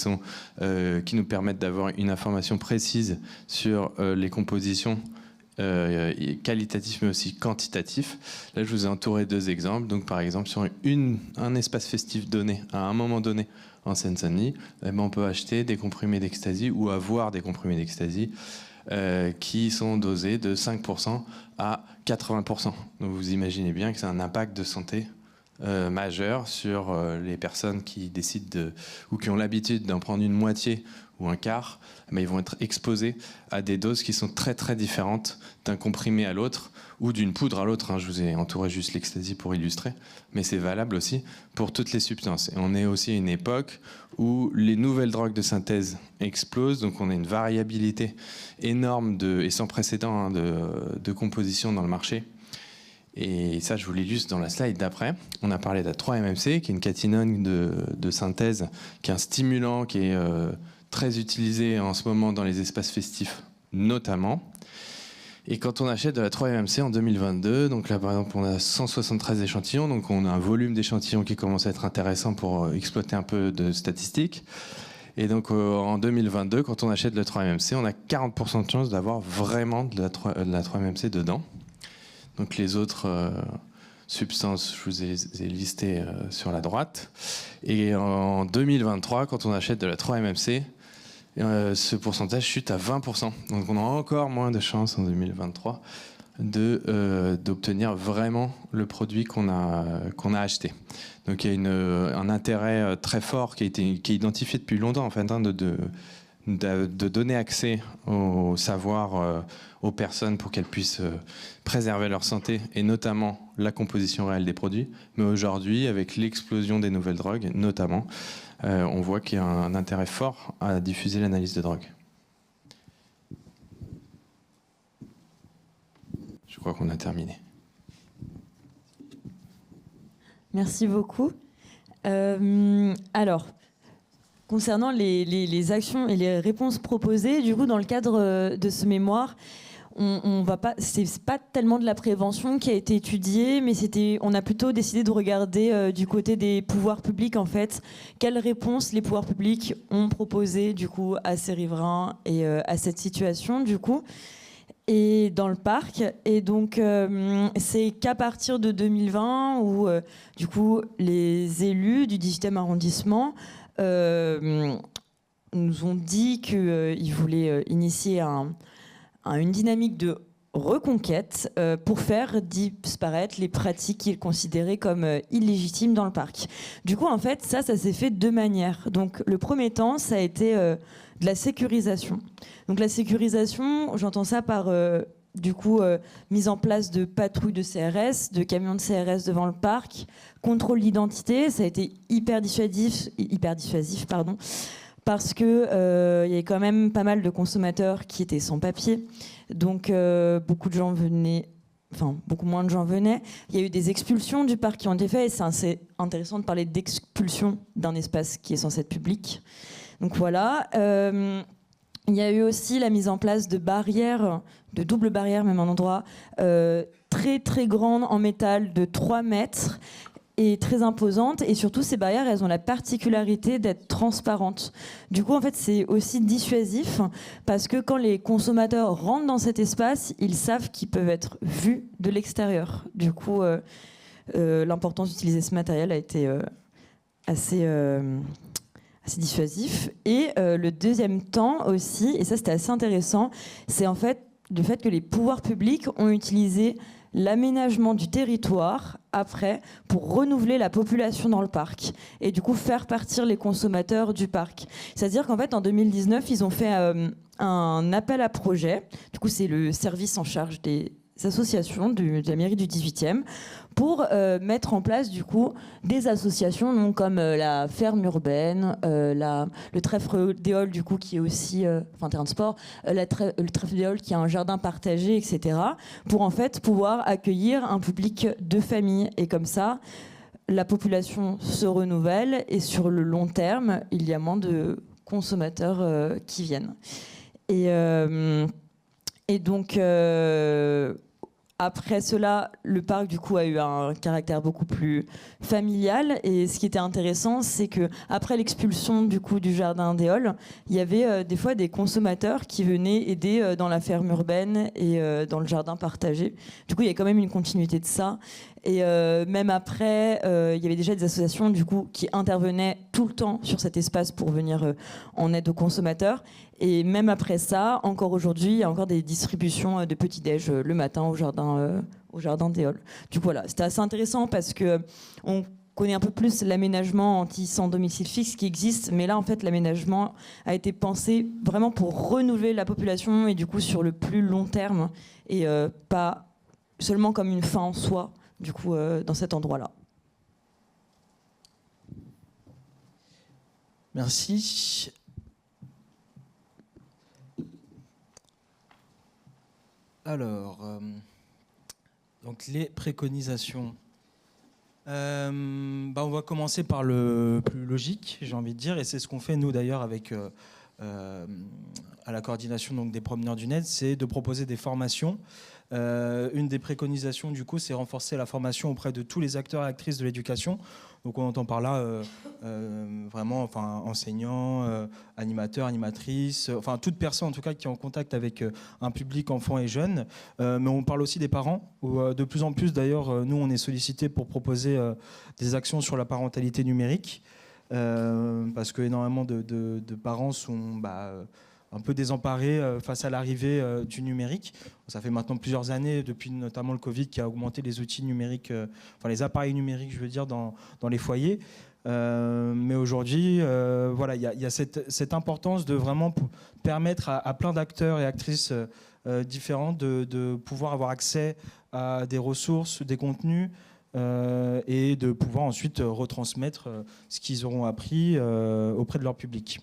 nous permettent d'avoir une information précise sur les compositions, qualitatifs mais aussi quantitatifs. Là, je vous ai entouré 2 exemples. Donc, par exemple, sur un espace festif donné, à un moment donné, en Seine-Saint-Denis, on peut acheter des comprimés d'ecstasy ou avoir des comprimés d'ecstasy qui sont dosés de 5% à 80%. Donc, vous imaginez bien que c'est un impact de santé majeur sur les personnes qui décident ou qui ont l'habitude d'en prendre une moitié ou un quart, mais ils vont être exposés à des doses qui sont très très différentes d'un comprimé à l'autre ou d'une poudre à l'autre. Je vous ai entouré juste l'ecstasy pour illustrer, mais c'est valable aussi pour toutes les substances. Et on est aussi à une époque où les nouvelles drogues de synthèse explosent, donc on a une variabilité énorme et sans précédent de composition dans le marché. Et ça, je vous l'illustre dans la slide d'après. On a parlé de la 3-MMC, qui est une catinone de synthèse, qui est un stimulant qui est très utilisé en ce moment dans les espaces festifs, notamment. Et quand on achète de la 3-MMC en 2022, donc là, par exemple, on a 173 échantillons, donc on a un volume d'échantillons qui commence à être intéressant pour exploiter un peu de statistiques. Et donc, en 2022, quand on achète de la 3-MMC, on a 40% de chance d'avoir vraiment de la 3-MMC dedans. Donc les autres substances, je vous ai listées sur la droite. Et en 2023, quand on achète de la 3-MMC, ce pourcentage chute à 20%. Donc on a encore moins de chances en 2023 d'obtenir vraiment le produit qu'on a acheté. Donc il y a un intérêt très fort qui est identifié depuis longtemps en fait, de donner accès au savoir aux personnes pour qu'elles puissent préserver leur santé et notamment la composition réelle des produits. Mais aujourd'hui, avec l'explosion des nouvelles drogues, notamment, on voit qu'il y a un intérêt fort à diffuser l'analyse de drogue. Je crois qu'on a terminé. Merci beaucoup. Alors, concernant les actions et les réponses proposées, du coup, dans le cadre de ce mémoire, on va pas, c'est pas tellement de la prévention qui a été étudiée, mais on a plutôt décidé de regarder du côté des pouvoirs publics, en fait, quelles réponses les pouvoirs publics ont proposées, du coup, à ces riverains et à cette situation, du coup, et dans le parc. Et donc, c'est qu'à partir de 2020 où, du coup, les élus du 18e arrondissement nous ont dit qu'ils voulaient initier une dynamique de reconquête pour faire disparaître les pratiques qu'ils considéraient comme illégitimes dans le parc. Du coup, en fait, ça s'est fait de 2 manières. Donc, le premier temps, ça a été de la sécurisation. Donc, la sécurisation, j'entends ça par mise en place de patrouilles de CRS, de camions de CRS devant le parc, contrôle d'identité, ça a été hyper dissuasif, parce que y avait quand même pas mal de consommateurs qui étaient sans papier, donc beaucoup moins de gens venaient. Il y a eu des expulsions du parc qui ont été faites, et c'est assez intéressant de parler d'expulsion d'un espace qui est censé être public. Donc voilà. Il y a eu aussi la mise en place de barrières, de doubles barrières même en endroit, très très grandes en métal de 3 mètres et très imposantes. Et surtout, ces barrières, elles ont la particularité d'être transparentes. Du coup, en fait, c'est aussi dissuasif parce que quand les consommateurs rentrent dans cet espace, ils savent qu'ils peuvent être vus de l'extérieur. Du coup, l'importance d'utiliser ce matériel a été assez dissuasif. Et le deuxième temps aussi, et ça c'était assez intéressant, c'est en fait le fait que les pouvoirs publics ont utilisé l'aménagement du territoire après pour renouveler la population dans le parc et du coup faire partir les consommateurs du parc. C'est-à-dire qu'en fait en 2019 ils ont fait un appel à projet, du coup c'est le service en charge des associations de la mairie du 18e pour mettre en place du coup des associations donc, comme la ferme urbaine, le trèfle d'éole du coup qui est aussi terrain de sport, le trèfle d'éole qui a un jardin partagé, etc. pour en fait pouvoir accueillir un public de famille et comme ça la population se renouvelle et sur le long terme il y a moins de consommateurs qui viennent et donc après cela, le parc du coup a eu un caractère beaucoup plus familial. Et ce qui était intéressant, c'est que après l'expulsion du coup du jardin des Halles, il y avait des fois des consommateurs qui venaient aider dans la ferme urbaine et dans le jardin partagé. Du coup, il y a quand même une continuité de ça. Et même après, il y avait déjà des associations du coup qui intervenaient tout le temps sur cet espace pour venir en aide aux consommateurs. Et même après ça, encore aujourd'hui, il y a encore des distributions de petits-déj le matin au jardin des Halles. Du coup, voilà, c'était assez intéressant parce que on connaît un peu plus l'aménagement anti-sans domicile fixe qui existe, mais là, en fait, l'aménagement a été pensé vraiment pour renouveler la population et du coup sur le plus long terme et pas seulement comme une fin en soi, du coup, dans cet endroit-là. Merci. Alors, donc les préconisations. On va commencer par le plus logique, j'ai envie de dire, et c'est ce qu'on fait nous d'ailleurs avec à la coordination donc, des promeneurs du net, c'est de proposer des formations. Une des préconisations du coup, c'est renforcer la formation auprès de tous les acteurs et actrices de l'éducation. Donc on entend par là vraiment, enseignants, animateurs, animatrices, toute personne en tout cas qui est en contact avec un public enfant et jeune. Mais on parle aussi des parents. Où, de plus en plus d'ailleurs, nous on est sollicités pour proposer des actions sur la parentalité numérique. Parce que énormément de parents sont un peu désemparés face à l'arrivée du numérique. Ça fait maintenant plusieurs années, depuis notamment le Covid, qui a augmenté les outils numériques, les appareils numériques, je veux dire, dans les foyers. Mais aujourd'hui, il y a cette importance de vraiment permettre à plein d'acteurs et actrices différents de pouvoir avoir accès à des ressources, des contenus, et de pouvoir ensuite retransmettre ce qu'ils auront appris auprès de leur public.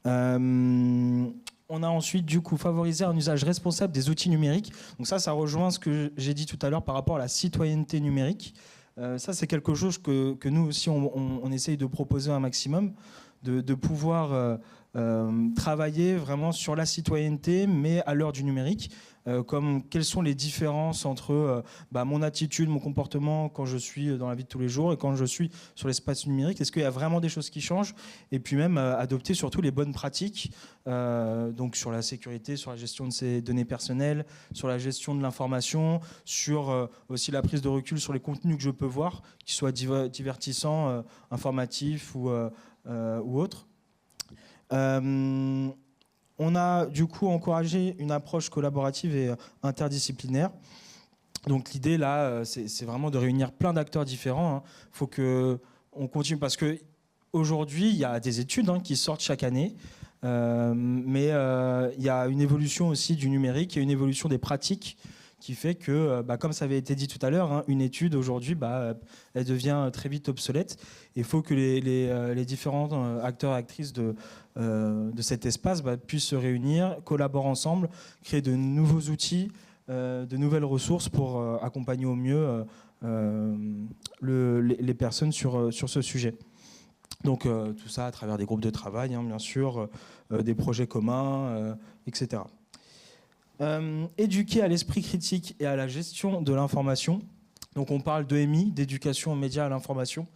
On a ensuite du coup favorisé un usage responsable des outils numériques. Donc ça rejoint ce que j'ai dit tout à l'heure par rapport à la citoyenneté numérique. Ça c'est quelque chose que nous aussi on essaye de proposer un maximum, de pouvoir travailler vraiment sur la citoyenneté, mais à l'heure du numérique. Comme quelles sont les différences entre mon attitude, mon comportement quand je suis dans la vie de tous les jours et quand je suis sur l'espace numérique. Est-ce qu'il y a vraiment des choses qui changent? Et puis même adopter surtout les bonnes pratiques, donc sur la sécurité, sur la gestion de ses données personnelles, sur la gestion de l'information, sur aussi la prise de recul sur les contenus que je peux voir, qu'ils soient divertissants, informatifs ou autres. On a du coup encouragé une approche collaborative et interdisciplinaire. Donc l'idée là, c'est vraiment de réunir plein d'acteurs différents. Il faut qu'on continue parce qu'aujourd'hui, il y a des études qui sortent chaque année, mais il y a une évolution aussi du numérique et une évolution des pratiques qui fait que, comme ça avait été dit tout à l'heure, une étude aujourd'hui, elle devient très vite obsolète. Il faut que les différents acteurs et actrices de cet espace puissent se réunir, collaborer ensemble, créer de nouveaux outils, de nouvelles ressources pour accompagner au mieux les personnes sur ce sujet. Donc tout ça à travers des groupes de travail, bien sûr, des projets communs, etc. Éduquer à l'esprit critique et à la gestion de l'information. Donc on parle d'EMI, d'éducation aux médias à l'information.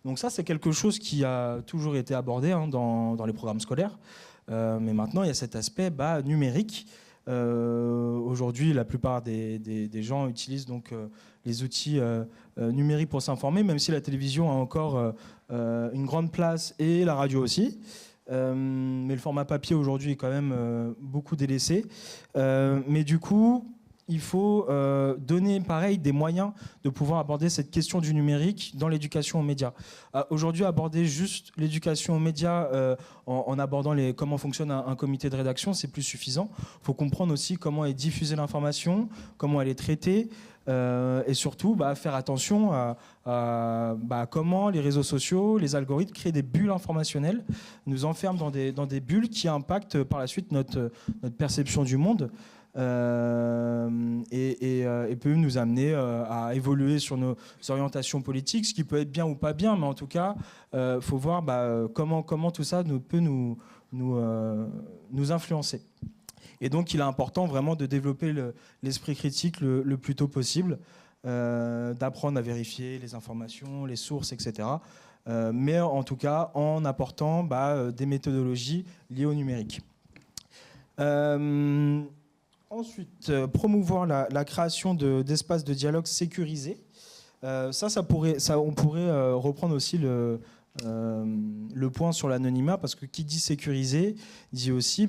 Donc ça, c'est quelque chose qui a toujours été abordé dans les programmes scolaires. Mais maintenant, il y a cet aspect numérique. Aujourd'hui, la plupart des gens utilisent donc les outils numériques pour s'informer, même si la télévision a encore une grande place et la radio aussi. Mais le format papier aujourd'hui est quand même beaucoup délaissé. Mais du coup, il faut donner pareil des moyens de pouvoir aborder cette question du numérique dans l'éducation aux médias. Aujourd'hui, aborder juste l'éducation aux médias en abordant comment fonctionne un comité de rédaction, c'est plus suffisant. Il faut comprendre aussi comment est diffusée l'information, comment elle est traitée, et surtout faire attention à comment les réseaux sociaux, les algorithmes créent des bulles informationnelles, nous enferment dans des bulles qui impactent par la suite notre perception du monde. Et peut nous amener à évoluer sur nos orientations politiques, ce qui peut être bien ou pas bien, mais en tout cas, faut voir comment tout ça peut nous influencer. Et donc, il est important vraiment de développer l'esprit critique le plus tôt possible, d'apprendre à vérifier les informations, les sources, etc. Mais en tout cas, en apportant des méthodologies liées au numérique. Ensuite, promouvoir la création d'espaces de dialogue sécurisés. On pourrait reprendre aussi le point sur l'anonymat, parce que qui dit sécurisé dit aussi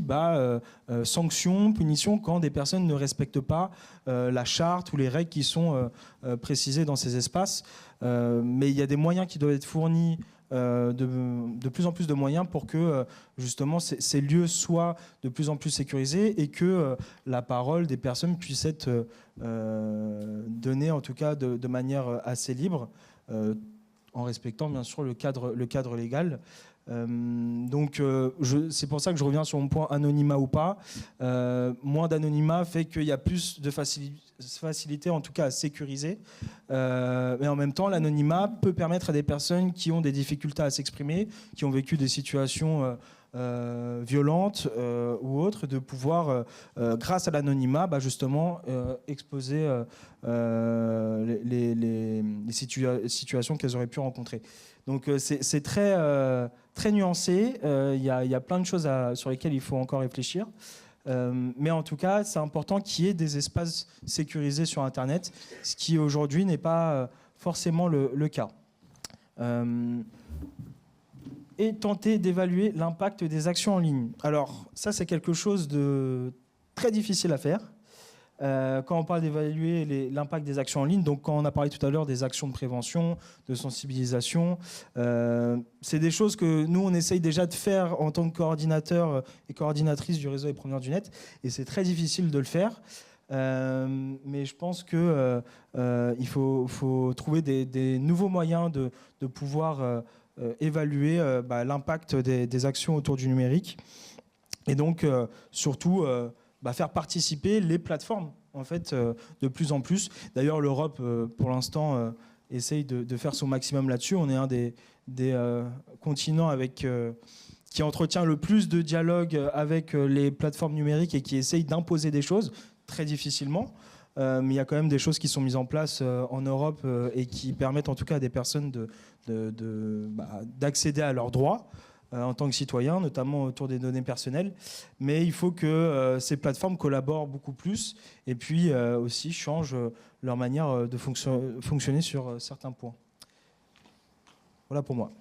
sanctions, punitions quand des personnes ne respectent pas la charte ou les règles qui sont précisées dans ces espaces. Mais il y a des moyens qui doivent être fournis, de plus en plus de moyens pour que justement ces lieux soient de plus en plus sécurisés et que la parole des personnes puisse être donnée en tout cas de manière assez libre, en respectant bien sûr le cadre légal. C'est pour ça que je reviens sur mon point anonymat ou pas. Moins d'anonymat fait qu'il y a plus de facilité en tout cas à sécuriser. Mais en même temps, l'anonymat peut permettre à des personnes qui ont des difficultés à s'exprimer, qui ont vécu des situations violentes ou autres, de pouvoir, grâce à l'anonymat, justement exposer les situations qu'elles auraient pu rencontrer. Donc c'est très nuancé. Il y a plein de choses sur lesquelles il faut encore réfléchir. Mais en tout cas, c'est important qu'il y ait des espaces sécurisés sur Internet, ce qui aujourd'hui n'est pas forcément le cas. Et tenter d'évaluer l'impact des actions en ligne. Alors ça, c'est quelque chose de très difficile à faire. Quand on parle d'évaluer l'impact des actions en ligne, donc quand on a parlé tout à l'heure des actions de prévention, de sensibilisation, c'est des choses que nous, on essaye déjà de faire en tant que coordinateur et coordinatrice du réseau des promeneurs du net, et c'est très difficile de le faire. Mais je pense qu'il faut trouver des nouveaux moyens de pouvoir évaluer l'impact des actions autour du numérique, et donc surtout faire participer les plateformes en fait de plus en plus. D'ailleurs, l'Europe pour l'instant essaye de faire son maximum là-dessus. On est un des continents qui entretient le plus de dialogue avec les plateformes numériques et qui essaye d'imposer des choses très difficilement. Mais il y a quand même des choses qui sont mises en place en Europe et qui permettent en tout cas à des personnes d'accéder à leurs droits en tant que citoyens, notamment autour des données personnelles. Mais il faut que ces plateformes collaborent beaucoup plus et puis aussi changent leur manière de fonctionner sur certains points. Voilà pour moi.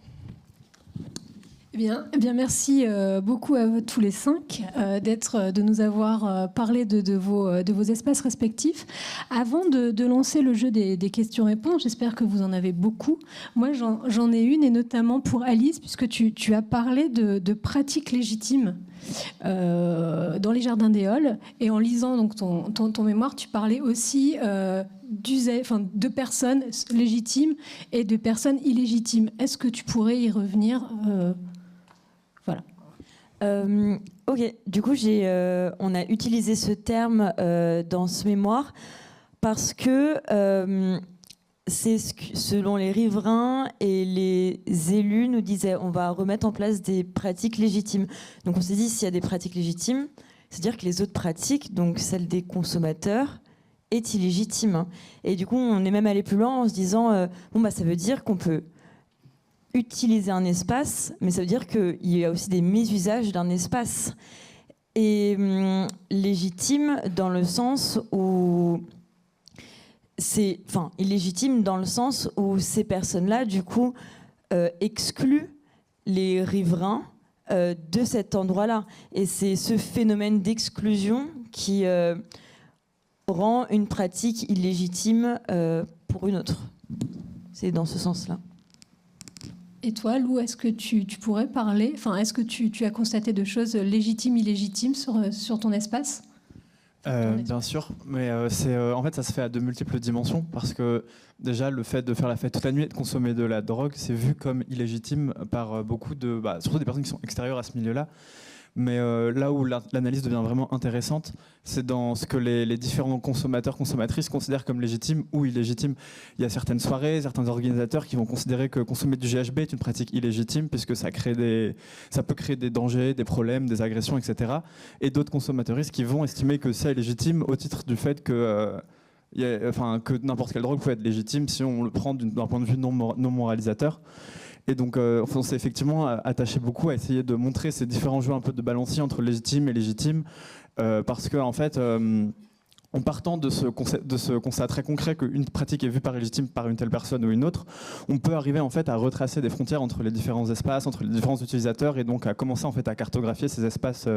Eh bien, merci beaucoup à vous tous les 5 de nous avoir parlé de vos espaces respectifs. Avant de lancer le jeu des questions-réponses, j'espère que vous en avez beaucoup. Moi, j'en ai une, et notamment pour Alice, puisque tu as parlé de pratiques légitimes dans les jardins des Halles. Et en lisant donc ton mémoire, tu parlais aussi de personnes légitimes et de personnes illégitimes. Est-ce que tu pourrais y revenir Voilà. Ok, du coup, on a utilisé ce terme dans ce mémoire parce que c'est selon les riverains et les élus nous disaient on va remettre en place des pratiques légitimes. Donc on s'est dit s'il y a des pratiques légitimes, c'est-à-dire que les autres pratiques, donc celle des consommateurs, est illégitime. Et du coup, on est même allé plus loin en se disant ça veut dire qu'on peut utiliser un espace, mais ça veut dire qu'il y a aussi des mésusages d'un espace. Et légitime dans le sens où illégitime dans le sens où ces personnes-là, du coup, excluent les riverains de cet endroit-là. Et c'est ce phénomène d'exclusion qui rend une pratique illégitime pour une autre. C'est dans ce sens-là. Et toi, Lou, est-ce que tu pourrais parler, est-ce que tu as constaté de choses légitimes, illégitimes sur ton espace ? Bien sûr, mais en fait, ça se fait à de multiples dimensions, parce que déjà, le fait de faire la fête toute la nuit et de consommer de la drogue, c'est vu comme illégitime par beaucoup surtout des personnes qui sont extérieures à ce milieu-là. Mais là où l'analyse devient vraiment intéressante, c'est dans ce que les différents consommateurs, consommatrices considèrent comme légitime ou illégitime. Il y a certaines soirées, certains organisateurs qui vont considérer que consommer du GHB est une pratique illégitime puisque ça peut créer des dangers, des problèmes, des agressions, etc. Et d'autres consommateuristes qui vont estimer que c'est légitime au titre du fait que que n'importe quelle drogue peut être légitime si on le prend d'un point de vue non moralisateur. Et donc on s'est effectivement attaché beaucoup à essayer de montrer ces différents jeux un peu de balancier entre légitime et légitime, parce que en fait, en partant de ce constat très concret qu'une pratique est vue par légitime par une telle personne ou une autre, on peut arriver en fait à retracer des frontières entre les différents espaces, entre les différents utilisateurs, et donc à commencer en fait à cartographier ces espaces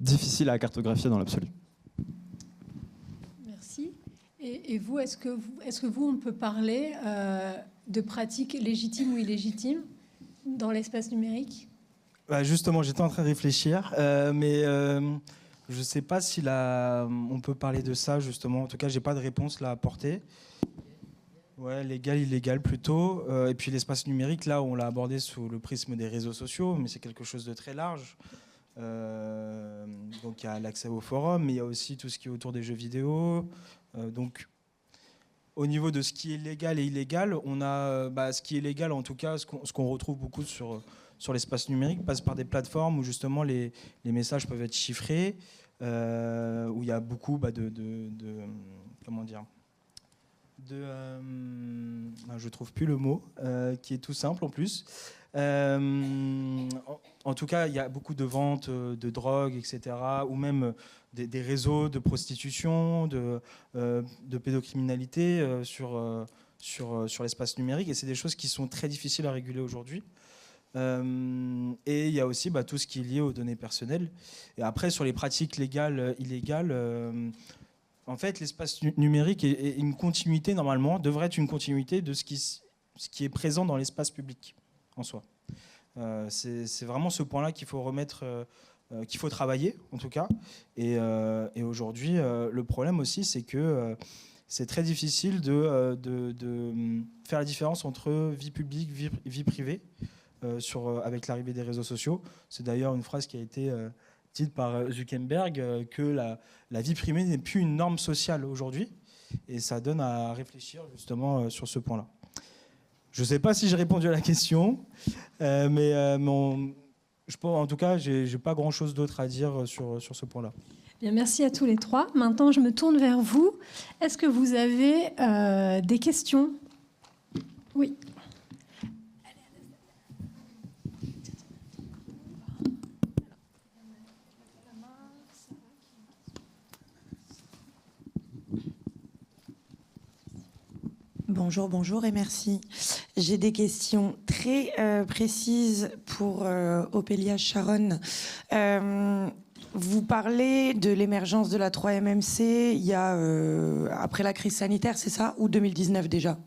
difficiles à cartographier dans l'absolu. Merci. Et vous, est-ce que vous, on peut parler de pratiques légitimes ou illégitimes dans l'espace numérique? Justement, j'étais en train de réfléchir, mais je ne sais pas si on peut parler de ça, justement. En tout cas, je n'ai pas de réponse là à apporter. Ouais, légal, illégal plutôt. Et puis l'espace numérique, là, on l'a abordé sous le prisme des réseaux sociaux, mais c'est quelque chose de très large. Donc il y a l'accès au forum, mais il y a aussi tout ce qui est autour des jeux vidéo. Donc au niveau de ce qui est légal et illégal, on a ce qui est légal, en tout cas, ce qu'on retrouve beaucoup sur l'espace numérique, passe par des plateformes où justement les messages peuvent être chiffrés, où il y a beaucoup comment dire, je trouve plus le mot, qui est tout simple en plus. En tout cas, il y a beaucoup de ventes de drogue, etc., ou même des réseaux de prostitution, de pédocriminalité sur l'espace numérique, et c'est des choses qui sont très difficiles à réguler aujourd'hui. Et il y a aussi tout ce qui est lié aux données personnelles. Et après, sur les pratiques légales, illégales, en fait, l'espace numérique est une continuité, normalement, devrait être une continuité de ce qui est présent dans l'espace public en soi. C'est vraiment ce point-là qu'il faut remettre, qu'il faut travailler, en tout cas. Et aujourd'hui, le problème aussi, c'est que c'est très difficile de faire la différence entre vie publique, vie privée, avec l'arrivée des réseaux sociaux. C'est d'ailleurs une phrase qui a été dite par Zuckerberg, que la vie privée n'est plus une norme sociale aujourd'hui. Et ça donne à réfléchir justement sur ce point-là. Je ne sais pas si j'ai répondu à la question, mais en tout cas, je n'ai pas grand-chose d'autre à dire sur ce point-là. Bien, merci à tous les trois. Maintenant, je me tourne vers vous. Est-ce que vous avez des questions? Oui. Bonjour et merci. J'ai des questions très précises pour Ophélia Sharon. Vous parlez de l'émergence de la 3MMC il y a, après la crise sanitaire, c'est ça? Ou 2019 déjà?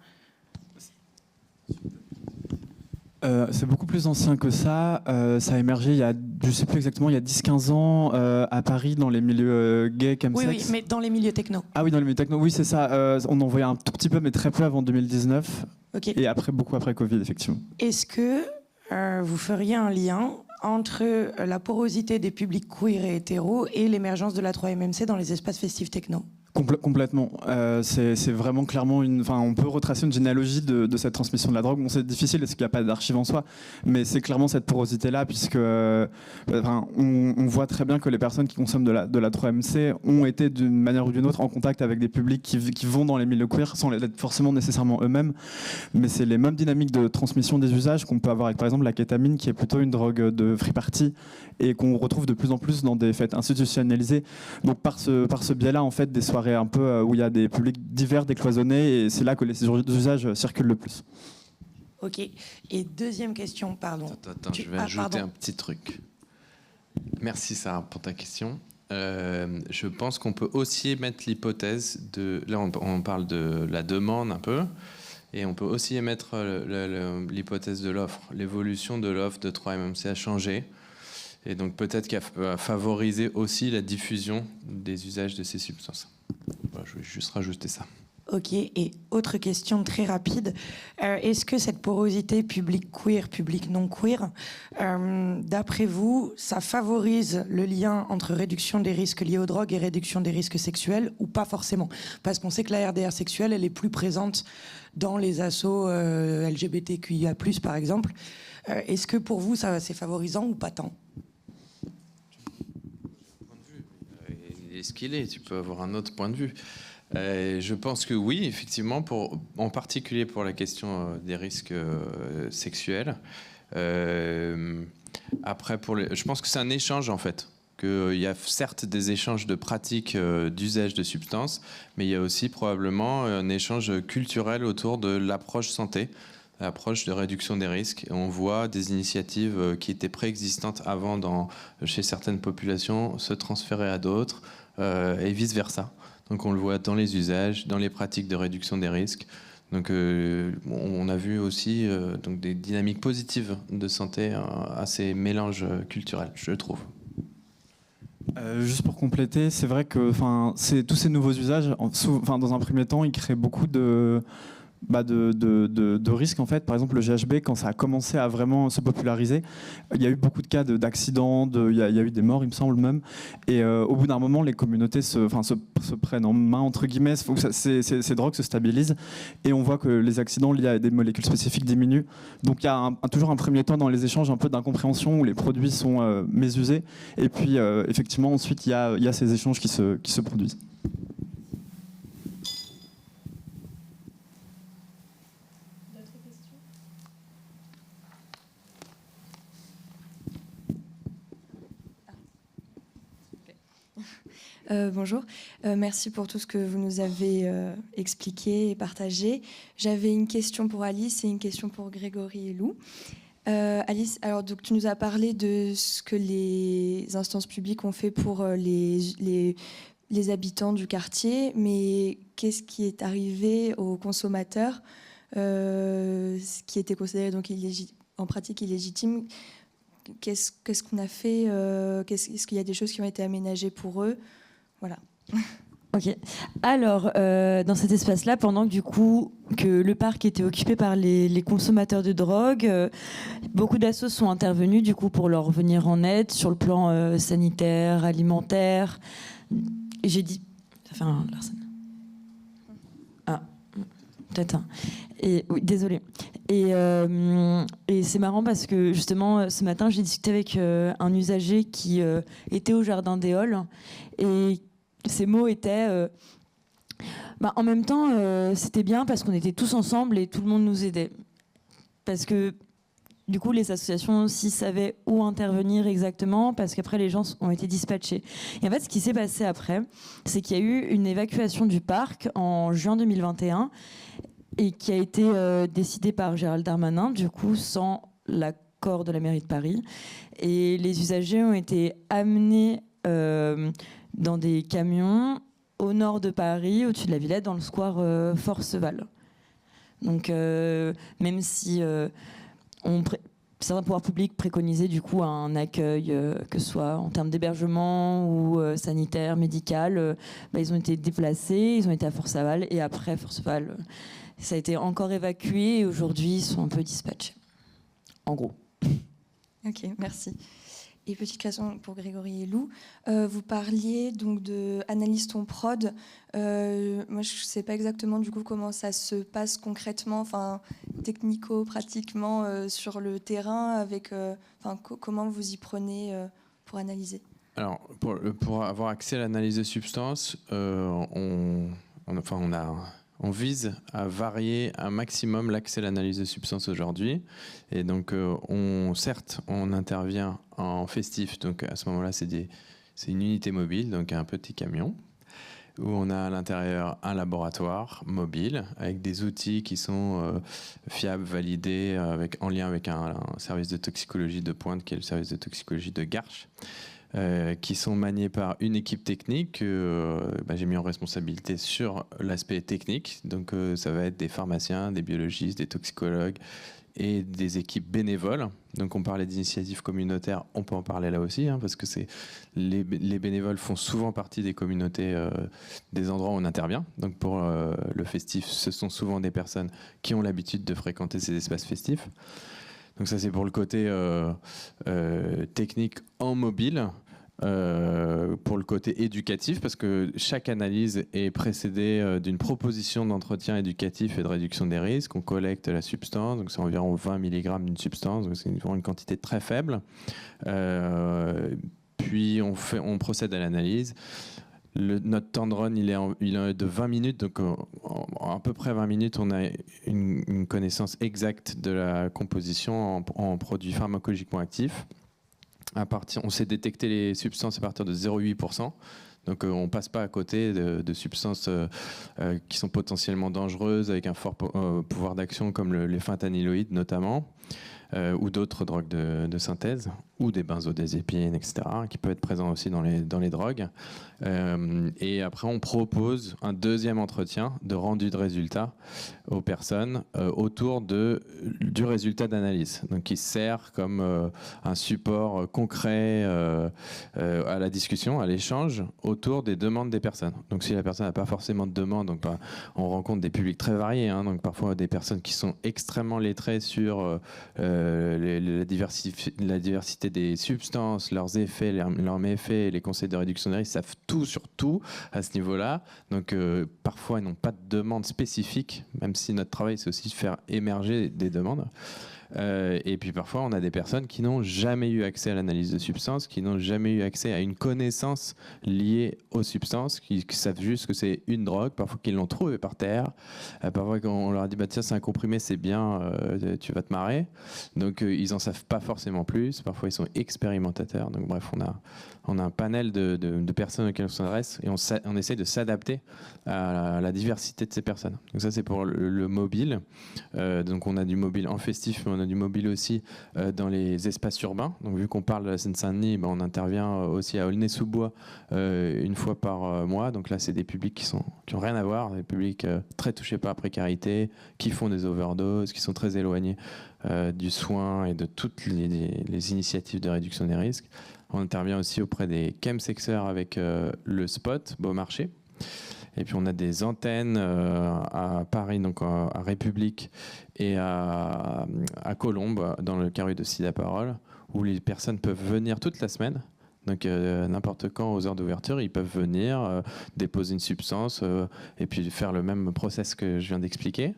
C'est beaucoup plus ancien que ça. Ça a émergé il y a, je ne sais plus exactement, il y a 10-15 ans à Paris, dans les milieux gays, chemsex. Oui, mais dans les milieux techno. Ah oui, dans les milieux techno, oui, c'est ça. On en voyait un tout petit peu, mais très peu avant 2019. Okay. Et après, beaucoup après Covid, effectivement. Est-ce que vous feriez un lien entre la porosité des publics queer et hétéros et l'émergence de la 3MMC dans les espaces festifs techno? Complètement. C'est vraiment clairement on peut retracer une généalogie de cette transmission de la drogue. Bon, c'est difficile parce qu'il n'y a pas d'archives en soi, mais c'est clairement cette porosité-là, puisque on voit très bien que les personnes qui consomment de la 3MC ont été d'une manière ou d'une autre en contact avec des publics qui vont dans les milieux queer sans l'être forcément nécessairement eux-mêmes. Mais c'est les mêmes dynamiques de transmission des usages qu'on peut avoir avec, par exemple, la kétamine, qui est plutôt une drogue de free party et qu'on retrouve de plus en plus dans des fêtes institutionnalisées. Donc par ce biais-là, en fait, des soirées un peu où il y a des publics divers, décloisonnés, et c'est là que les usages circulent le plus. Ok. Et deuxième question, pardon. Attends, je vais ajouter un petit truc. Merci Sarah pour ta question. Je pense qu'on peut aussi émettre l'hypothèse de... Là, on parle de la demande un peu, et on peut aussi émettre l'hypothèse de l'offre. L'évolution de l'offre de 3MMC a changé. Et donc peut-être qu'elle a favorisé aussi la diffusion des usages de ces substances. Voilà, je vais juste rajouter ça. Ok, et autre question très rapide. Est-ce que cette porosité public queer, public non queer, d'après vous, ça favorise le lien entre réduction des risques liés aux drogues et réduction des risques sexuels ou pas forcément? Parce qu'on sait que la RDR sexuelle, elle est plus présente dans les assos LGBTQIA+, par exemple. Est-ce que pour vous, ça c'est favorisant ou pas tant? Il est ce qu'il est, tu peux avoir un autre point de vue. Je pense que oui, effectivement, en particulier pour la question des risques sexuels. Après, je pense que c'est un échange en fait. Qu'il y a certes des échanges de pratiques d'usage de substances, mais il y a aussi probablement un échange culturel autour de l'approche santé, l'approche de réduction des risques. Et on voit des initiatives qui étaient préexistantes avant chez certaines populations se transférer à d'autres et vice-versa. Donc on le voit dans les usages, dans les pratiques de réduction des risques. Donc on a vu aussi donc des dynamiques positives de santé à ces mélanges culturels, je trouve. Juste pour compléter, c'est vrai que tous ces nouveaux usages, dans un premier temps, ils créent beaucoup de risques en fait. Par exemple, le GHB, quand ça a commencé à vraiment se populariser, il y a eu beaucoup de cas d'accidents, il y a eu des morts, il me semble même. Et au bout d'un moment, les communautés se prennent en main, entre guillemets, faut que ces drogues se stabilisent. Et on voit que les accidents liés à des molécules spécifiques diminuent. Donc il y a toujours un premier temps dans les échanges un peu d'incompréhension où les produits sont mésusés. Et puis effectivement, ensuite, il y a ces échanges qui se produisent. Bonjour, merci pour tout ce que vous nous avez expliqué et partagé. J'avais une question pour Alice et une question pour Grégory et Lou. Alice, alors donc tu nous as parlé de ce que les instances publiques ont fait pour les habitants du quartier, mais qu'est-ce qui est arrivé aux consommateurs, ce qui était considéré donc en pratique illégitime? Qu'est-ce qu'on a fait? Est-ce qu'il y a des choses qui ont été aménagées pour eux? Voilà. Ok. Alors, dans cet espace-là, pendant que le parc était occupé par les consommateurs de drogue, beaucoup d'assos sont intervenus du coup pour leur venir en aide sur le plan sanitaire, alimentaire. Et j'ai dit, ça fait un Larsen. Ah, peut-être un. Et oui, désolée. Et c'est marrant parce que justement ce matin j'ai discuté avec un usager qui était au jardin des Halles et ces mots étaient en même temps c'était bien parce qu'on était tous ensemble et tout le monde nous aidait parce que du coup les associations aussi savaient où intervenir exactement parce qu'après les gens ont été dispatchés. Et en fait ce qui s'est passé après c'est qu'il y a eu une évacuation du parc en juin 2021 et qui a été décidée par Gérald Darmanin, du coup, sans l'accord de la mairie de Paris. Et les usagers ont été amenés dans des camions au nord de Paris, au-dessus de la Villette, dans le square Forceval. Donc, même si certains pouvoirs publics préconisaient du coup un accueil, que ce soit en termes d'hébergement ou sanitaire, médical, ils ont été déplacés, ils ont été à Forceval, et après Forceval... ça a été encore évacué et aujourd'hui, ils sont un peu dispatchés. En gros. Ok, merci. Et petite question pour Grégory et Lou. Vous parliez donc de Analyse ton prod. Moi, je ne sais pas exactement du coup comment ça se passe concrètement, enfin technico-pratiquement sur le terrain. Avec, comment vous y prenez pour analyser? Alors, pour avoir accès à l'analyse de substances, on vise à varier un maximum l'accès à l'analyse de substances aujourd'hui. Et donc, certes, on intervient en festif. Donc, à ce moment-là, c'est une unité mobile, donc un petit camion, où on a à l'intérieur un laboratoire mobile avec des outils qui sont fiables, validés, en lien avec un service de toxicologie de pointe, qui est le service de toxicologie de Garches. Qui sont maniés par une équipe technique que j'ai mis en responsabilité sur l'aspect technique. Donc ça va être des pharmaciens, des biologistes, des toxicologues et des équipes bénévoles. Donc on parlait d'initiatives communautaires, on peut en parler là aussi, hein, parce que les bénévoles font souvent partie des communautés, des endroits où on intervient. Donc pour le festif, ce sont souvent des personnes qui ont l'habitude de fréquenter ces espaces festifs. Donc ça c'est pour le côté technique en mobile. Pour le côté éducatif, parce que chaque analyse est précédée d'une proposition d'entretien éducatif et de réduction des risques. On collecte la substance, donc c'est environ 20 mg d'une substance, donc c'est une quantité très faible. Puis on procède à l'analyse. Notre temps de run, il est de 20 minutes, donc en à peu près 20 minutes, on a une connaissance exacte de la composition en produits pharmacologiquement actifs. On sait détecter les substances à partir de 0,8%. Donc on ne passe pas à côté de substances qui sont potentiellement dangereuses avec un fort pouvoir d'action comme les fentanyloïdes notamment, ou d'autres drogues de synthèse, ou des benzodiazépines, etc., qui peuvent être présents aussi dans les drogues. Et après, on propose un deuxième entretien de rendu de résultats aux personnes autour du résultat d'analyse, donc qui sert comme un support concret à la discussion, à l'échange autour des demandes des personnes. Donc si la personne n'a pas forcément de demande, donc, on rencontre des publics très variés, hein, donc parfois des personnes qui sont extrêmement lettrées sur la diversité des substances, leurs effets, leurs méfaits, les conseils de réduction des risques, savent tout sur tout à ce niveau-là. Donc parfois, ils n'ont pas de demande spécifique, même si notre travail, c'est aussi de faire émerger des demandes. Et puis parfois, on a des personnes qui n'ont jamais eu accès à l'analyse de substances, qui n'ont jamais eu accès à une connaissance liée aux substances, qui savent juste que c'est une drogue, parfois qu'ils l'ont trouvée par terre, parfois qu'on leur a dit bah, tiens, c'est un comprimé, c'est bien, tu vas te marrer. Donc ils n'en savent pas forcément plus, parfois ils sont expérimentateurs. Donc bref, on a un panel de personnes auxquelles on s'adresse et on essaie de s'adapter à la diversité de ces personnes. Donc ça, c'est pour le mobile. Donc on a du mobile en festif, mais on a du mobile aussi dans les espaces urbains. Donc vu qu'on parle de la Seine-Saint-Denis, on intervient aussi à Aulnay-sous-Bois une fois par mois. Donc là, c'est des publics qui n'ont rien à voir, des publics très touchés par la précarité, qui font des overdoses, qui sont très éloignés du soin et de toutes les initiatives de réduction des risques. On intervient aussi auprès des chemsexeurs avec le spot Beaumarchais. Et puis on a des antennes à Paris, donc à République, et à Colombes, dans le carré de Sida Parole, où les personnes peuvent venir toute la semaine. Donc n'importe quand, aux heures d'ouverture, ils peuvent venir déposer une substance et puis faire le même process que je viens d'expliquer.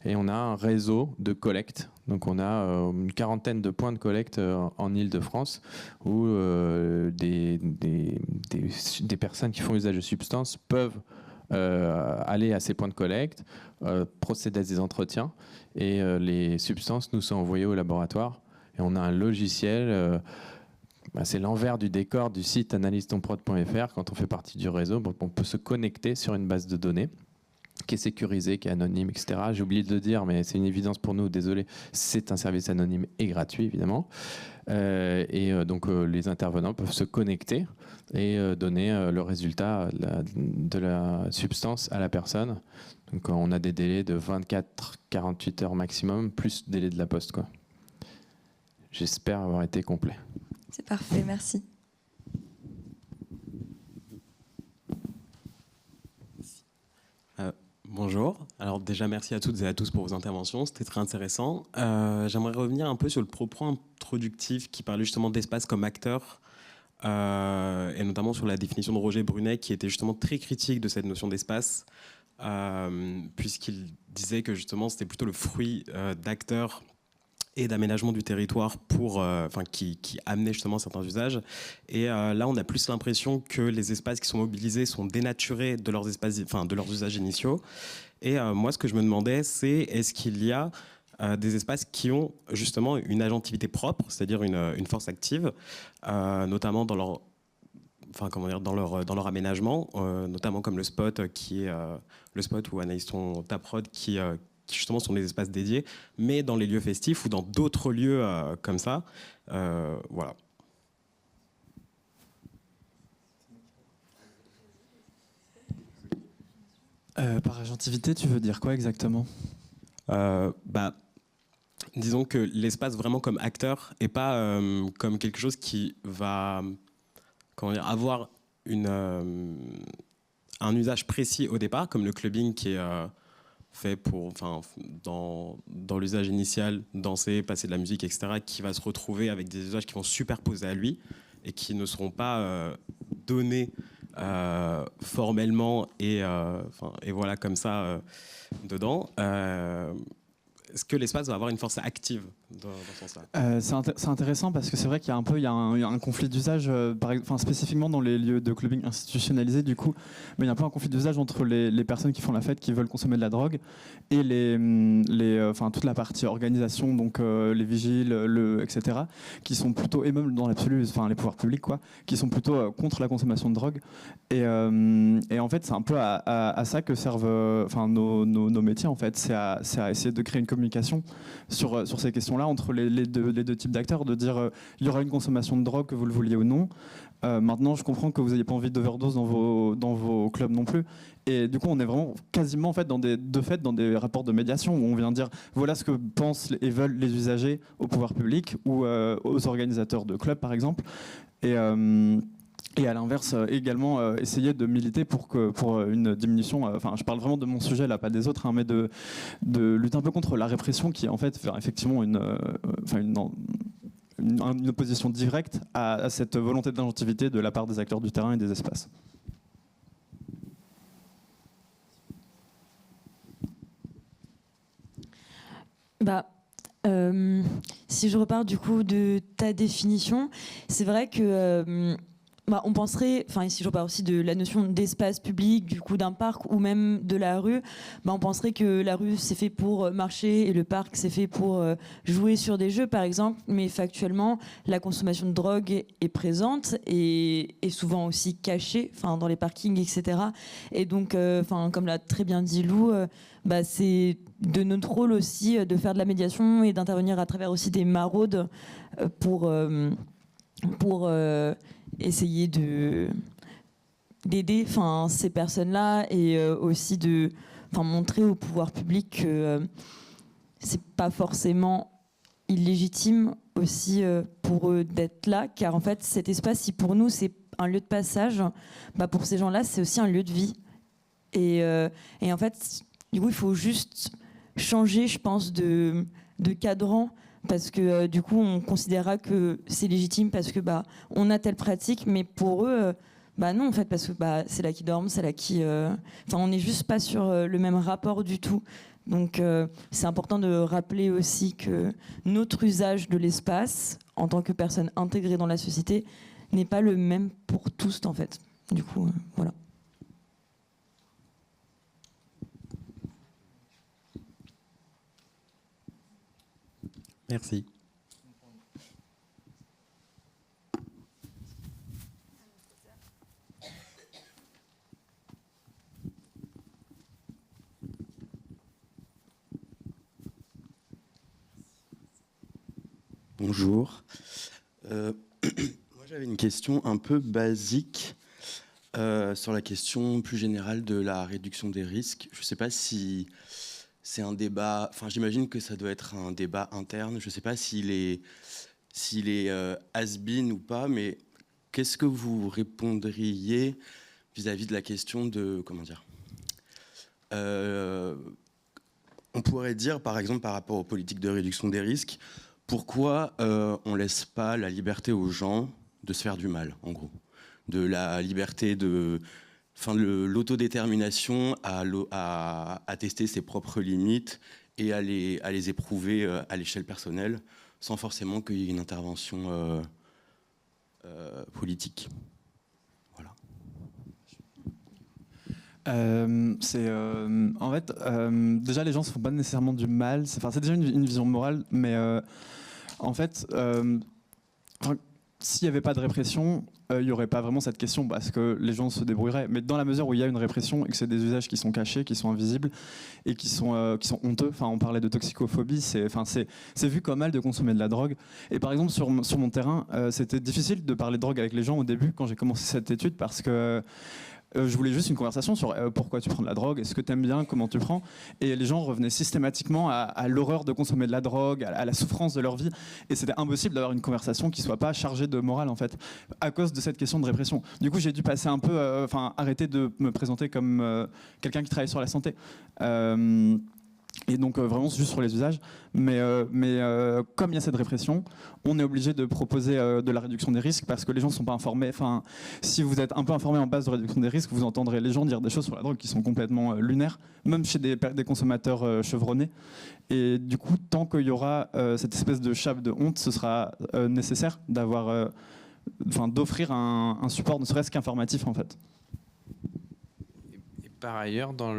Et on a un réseau de collecte. Donc on a une quarantaine de points de collecte en Île-de-France où des personnes qui font usage de substances peuvent aller à ces points de collecte, procéder à des entretiens et les substances nous sont envoyées au laboratoire. Et on a un logiciel, c'est l'envers du décor du site analysetonprod.fr. Quand on fait partie du réseau, on peut se connecter sur une base de données qui est sécurisé, qui est anonyme, etc. J'ai oublié de le dire, mais c'est une évidence pour nous, désolé, c'est un service anonyme et gratuit, évidemment. Donc les intervenants peuvent se connecter et donner le résultat de la substance à la personne. Donc on a des délais de 24-48 heures maximum, plus délai de la poste, quoi. J'espère avoir été complet. C'est parfait, merci. Bonjour. Alors déjà, merci à toutes et à tous pour vos interventions. C'était très intéressant. J'aimerais revenir un peu sur le propos introductif qui parlait justement d'espace comme acteur et notamment sur la définition de Roger Brunet qui était justement très critique de cette notion d'espace puisqu'il disait que justement c'était plutôt le fruit d'acteurs et d'aménagement du territoire qui amenait justement certains usages. Et là, on a plus l'impression que les espaces qui sont mobilisés sont dénaturés de leurs usages initiaux. Et moi, ce que je me demandais, c'est est-ce qu'il y a des espaces qui ont justement une agentivité propre, c'est-à-dire une force active, notamment dans leur aménagement, notamment comme le spot le spot où Anaïs ta prod qui justement sont des espaces dédiés, mais dans les lieux festifs ou dans d'autres lieux comme ça. Voilà. Par agentivité, tu veux dire quoi exactement ? disons que l'espace vraiment comme acteur et pas comme quelque chose qui va avoir un usage précis au départ, comme le clubbing qui est fait pour, dans l'usage initial, danser, passer de la musique, etc., qui va se retrouver avec des usages qui vont superposer à lui et qui ne seront pas donnés formellement et voilà comme ça dedans. Est-ce que l'espace va avoir une force active dans ce sens-là? C'est intéressant parce que c'est vrai qu'il y a un conflit d'usage, spécifiquement dans les lieux de clubbing institutionnalisés, du coup, mais il y a un peu un conflit d'usage entre les personnes qui font la fête, qui veulent consommer de la drogue, et toute la partie organisation, donc les vigiles, etc., qui sont plutôt, et même dans l'absolu, les pouvoirs publics, quoi, qui sont plutôt contre la consommation de drogue. Et en fait, c'est un peu à ça que servent nos métiers, en fait, c'est à essayer de créer une communication sur ces questions-là entre les deux types d'acteurs, de dire il y aura une consommation de drogue, que vous le vouliez ou non. Maintenant, je comprends que vous n'ayez pas envie d'overdose dans vos clubs non plus. Et du coup, on est vraiment quasiment en fait, dans des rapports de médiation où on vient dire voilà ce que pensent et veulent les usagers au pouvoir public ou aux organisateurs de clubs, par exemple. Et à l'inverse, également essayer de militer pour une diminution. Je parle vraiment de mon sujet là, pas des autres, hein, mais de lutter un peu contre la répression qui est en fait effectivement une opposition directe à cette volonté d'inventivité de la part des acteurs du terrain et des espaces. Si je repars du coup de ta définition, c'est vrai que on penserait, ici je repars aussi de la notion d'espace public, du coup d'un parc ou même de la rue, on penserait que la rue c'est fait pour marcher et le parc c'est fait pour jouer sur des jeux par exemple, mais factuellement la consommation de drogue est présente et souvent aussi cachée, dans les parkings, etc. Et donc, comme l'a très bien dit Lou, c'est de notre rôle aussi de faire de la médiation et d'intervenir à travers aussi des maraudes pour essayer d'aider ces personnes-là et aussi de montrer au pouvoir public que c'est pas forcément illégitime aussi pour eux d'être là, car en fait cet espace, si pour nous c'est un lieu de passage, pour ces gens-là c'est aussi un lieu de vie et en fait du coup il faut juste changer, je pense, de cadran, parce que du coup on considérera que c'est légitime parce que on a telle pratique, mais pour eux non en fait, parce que c'est là qu'ils dorment, c'est là qui on n'est juste pas sur le même rapport du tout. Donc c'est important de rappeler aussi que notre usage de l'espace en tant que personne intégrée dans la société n'est pas le même pour tous en fait. Du coup voilà. Merci. Bonjour. Moi, j'avais une question un peu basique sur la question plus générale de la réduction des risques. Je ne sais pas si c'est un débat, j'imagine que ça doit être un débat interne. Je ne sais pas s'il est has-been ou pas, mais qu'est-ce que vous répondriez vis-à-vis de la question de, on pourrait dire, par exemple, par rapport aux politiques de réduction des risques, pourquoi on ne laisse pas la liberté aux gens de se faire du mal, en gros, de la liberté de l'autodétermination à tester ses propres limites et à les éprouver à l'échelle personnelle, sans forcément qu'il y ait une intervention politique. Voilà. En fait, déjà les gens ne se font pas nécessairement du mal. C'est déjà une vision morale, mais en fait, s'il n'y avait pas de répression, il n'y aurait pas vraiment cette question parce que les gens se débrouilleraient. Mais dans la mesure où il y a une répression et que c'est des usages qui sont cachés, qui sont invisibles et qui sont honteux, on parlait de toxicophobie, c'est vu comme mal de consommer de la drogue. Et par exemple, sur mon terrain, c'était difficile de parler de drogue avec les gens au début quand j'ai commencé cette étude parce que je voulais juste une conversation sur pourquoi tu prends de la drogue, est-ce que tu aimes bien, comment tu prends. Et les gens revenaient systématiquement à l'horreur de consommer de la drogue, à la souffrance de leur vie. Et c'était impossible d'avoir une conversation qui soit pas chargée de morale, en fait, à cause de cette question de répression. Du coup, j'ai dû passer un peu, arrêter de me présenter comme quelqu'un qui travaille sur la santé. Et donc vraiment juste sur les usages, mais comme il y a cette répression, on est obligé de proposer de la réduction des risques parce que les gens ne sont pas informés. Enfin, si vous êtes un peu informé en base de réduction des risques, vous entendrez les gens dire des choses sur la drogue qui sont complètement lunaires, même chez des consommateurs chevronnés. Et du coup, tant qu'il y aura cette espèce de chape de honte, ce sera nécessaire d'avoir, d'offrir un support, ne serait-ce qu'informatif en fait. Et par ailleurs, dans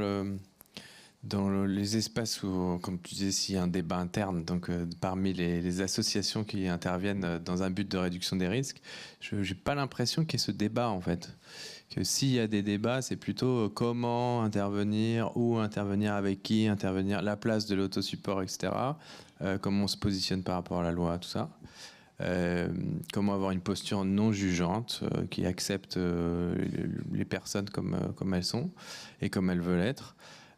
les espaces où, comme tu disais, s'il y a un débat interne, donc parmi les associations qui interviennent dans un but de réduction des risques, je n'ai pas l'impression qu'il y ait ce débat en fait. Que s'il y a des débats, c'est plutôt comment intervenir, où intervenir, avec qui intervenir, la place de l'autosupport, etc. Comment on se positionne par rapport à la loi, tout ça. Comment avoir une posture non jugeante qui accepte les personnes comme elles sont et comme elles veulent être.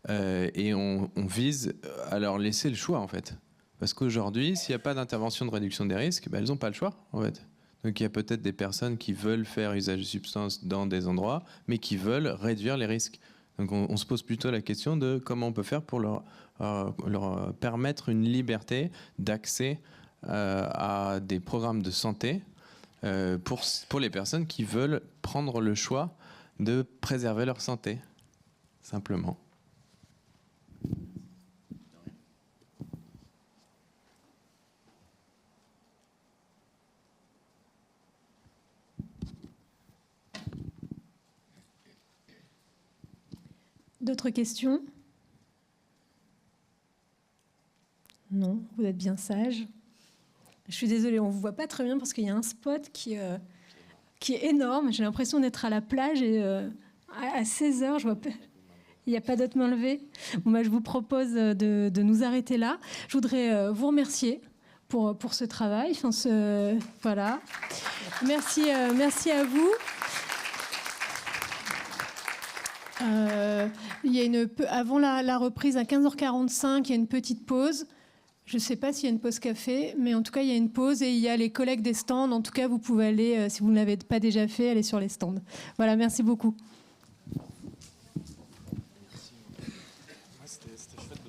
Et on vise à leur laisser le choix en fait. Parce qu'aujourd'hui, s'il n'y a pas d'intervention de réduction des risques, elles n'ont pas le choix en fait. Donc il y a peut-être des personnes qui veulent faire usage de substances dans des endroits, mais qui veulent réduire les risques. Donc on se pose plutôt la question de comment on peut faire pour leur permettre une liberté d'accès à des programmes de santé pour les personnes qui veulent prendre le choix de préserver leur santé, simplement. D'autres questions? Non, vous êtes bien sage. Je suis désolée, on ne vous voit pas très bien parce qu'il y a un spot qui est énorme. J'ai l'impression d'être à la plage et à 16h, je vois pas... Il n'y a pas d'autres mains levées. Bon, je vous propose de nous arrêter là. Je voudrais vous remercier pour ce travail. Voilà. Merci à vous. Il y a avant la reprise à 15h45, il y a une petite pause. Je ne sais pas s'il y a une pause café, mais en tout cas, il y a une pause et il y a les collègues des stands. En tout cas, vous pouvez aller, si vous ne l'avez pas déjà fait, aller sur les stands. Voilà, merci beaucoup. C'était chouette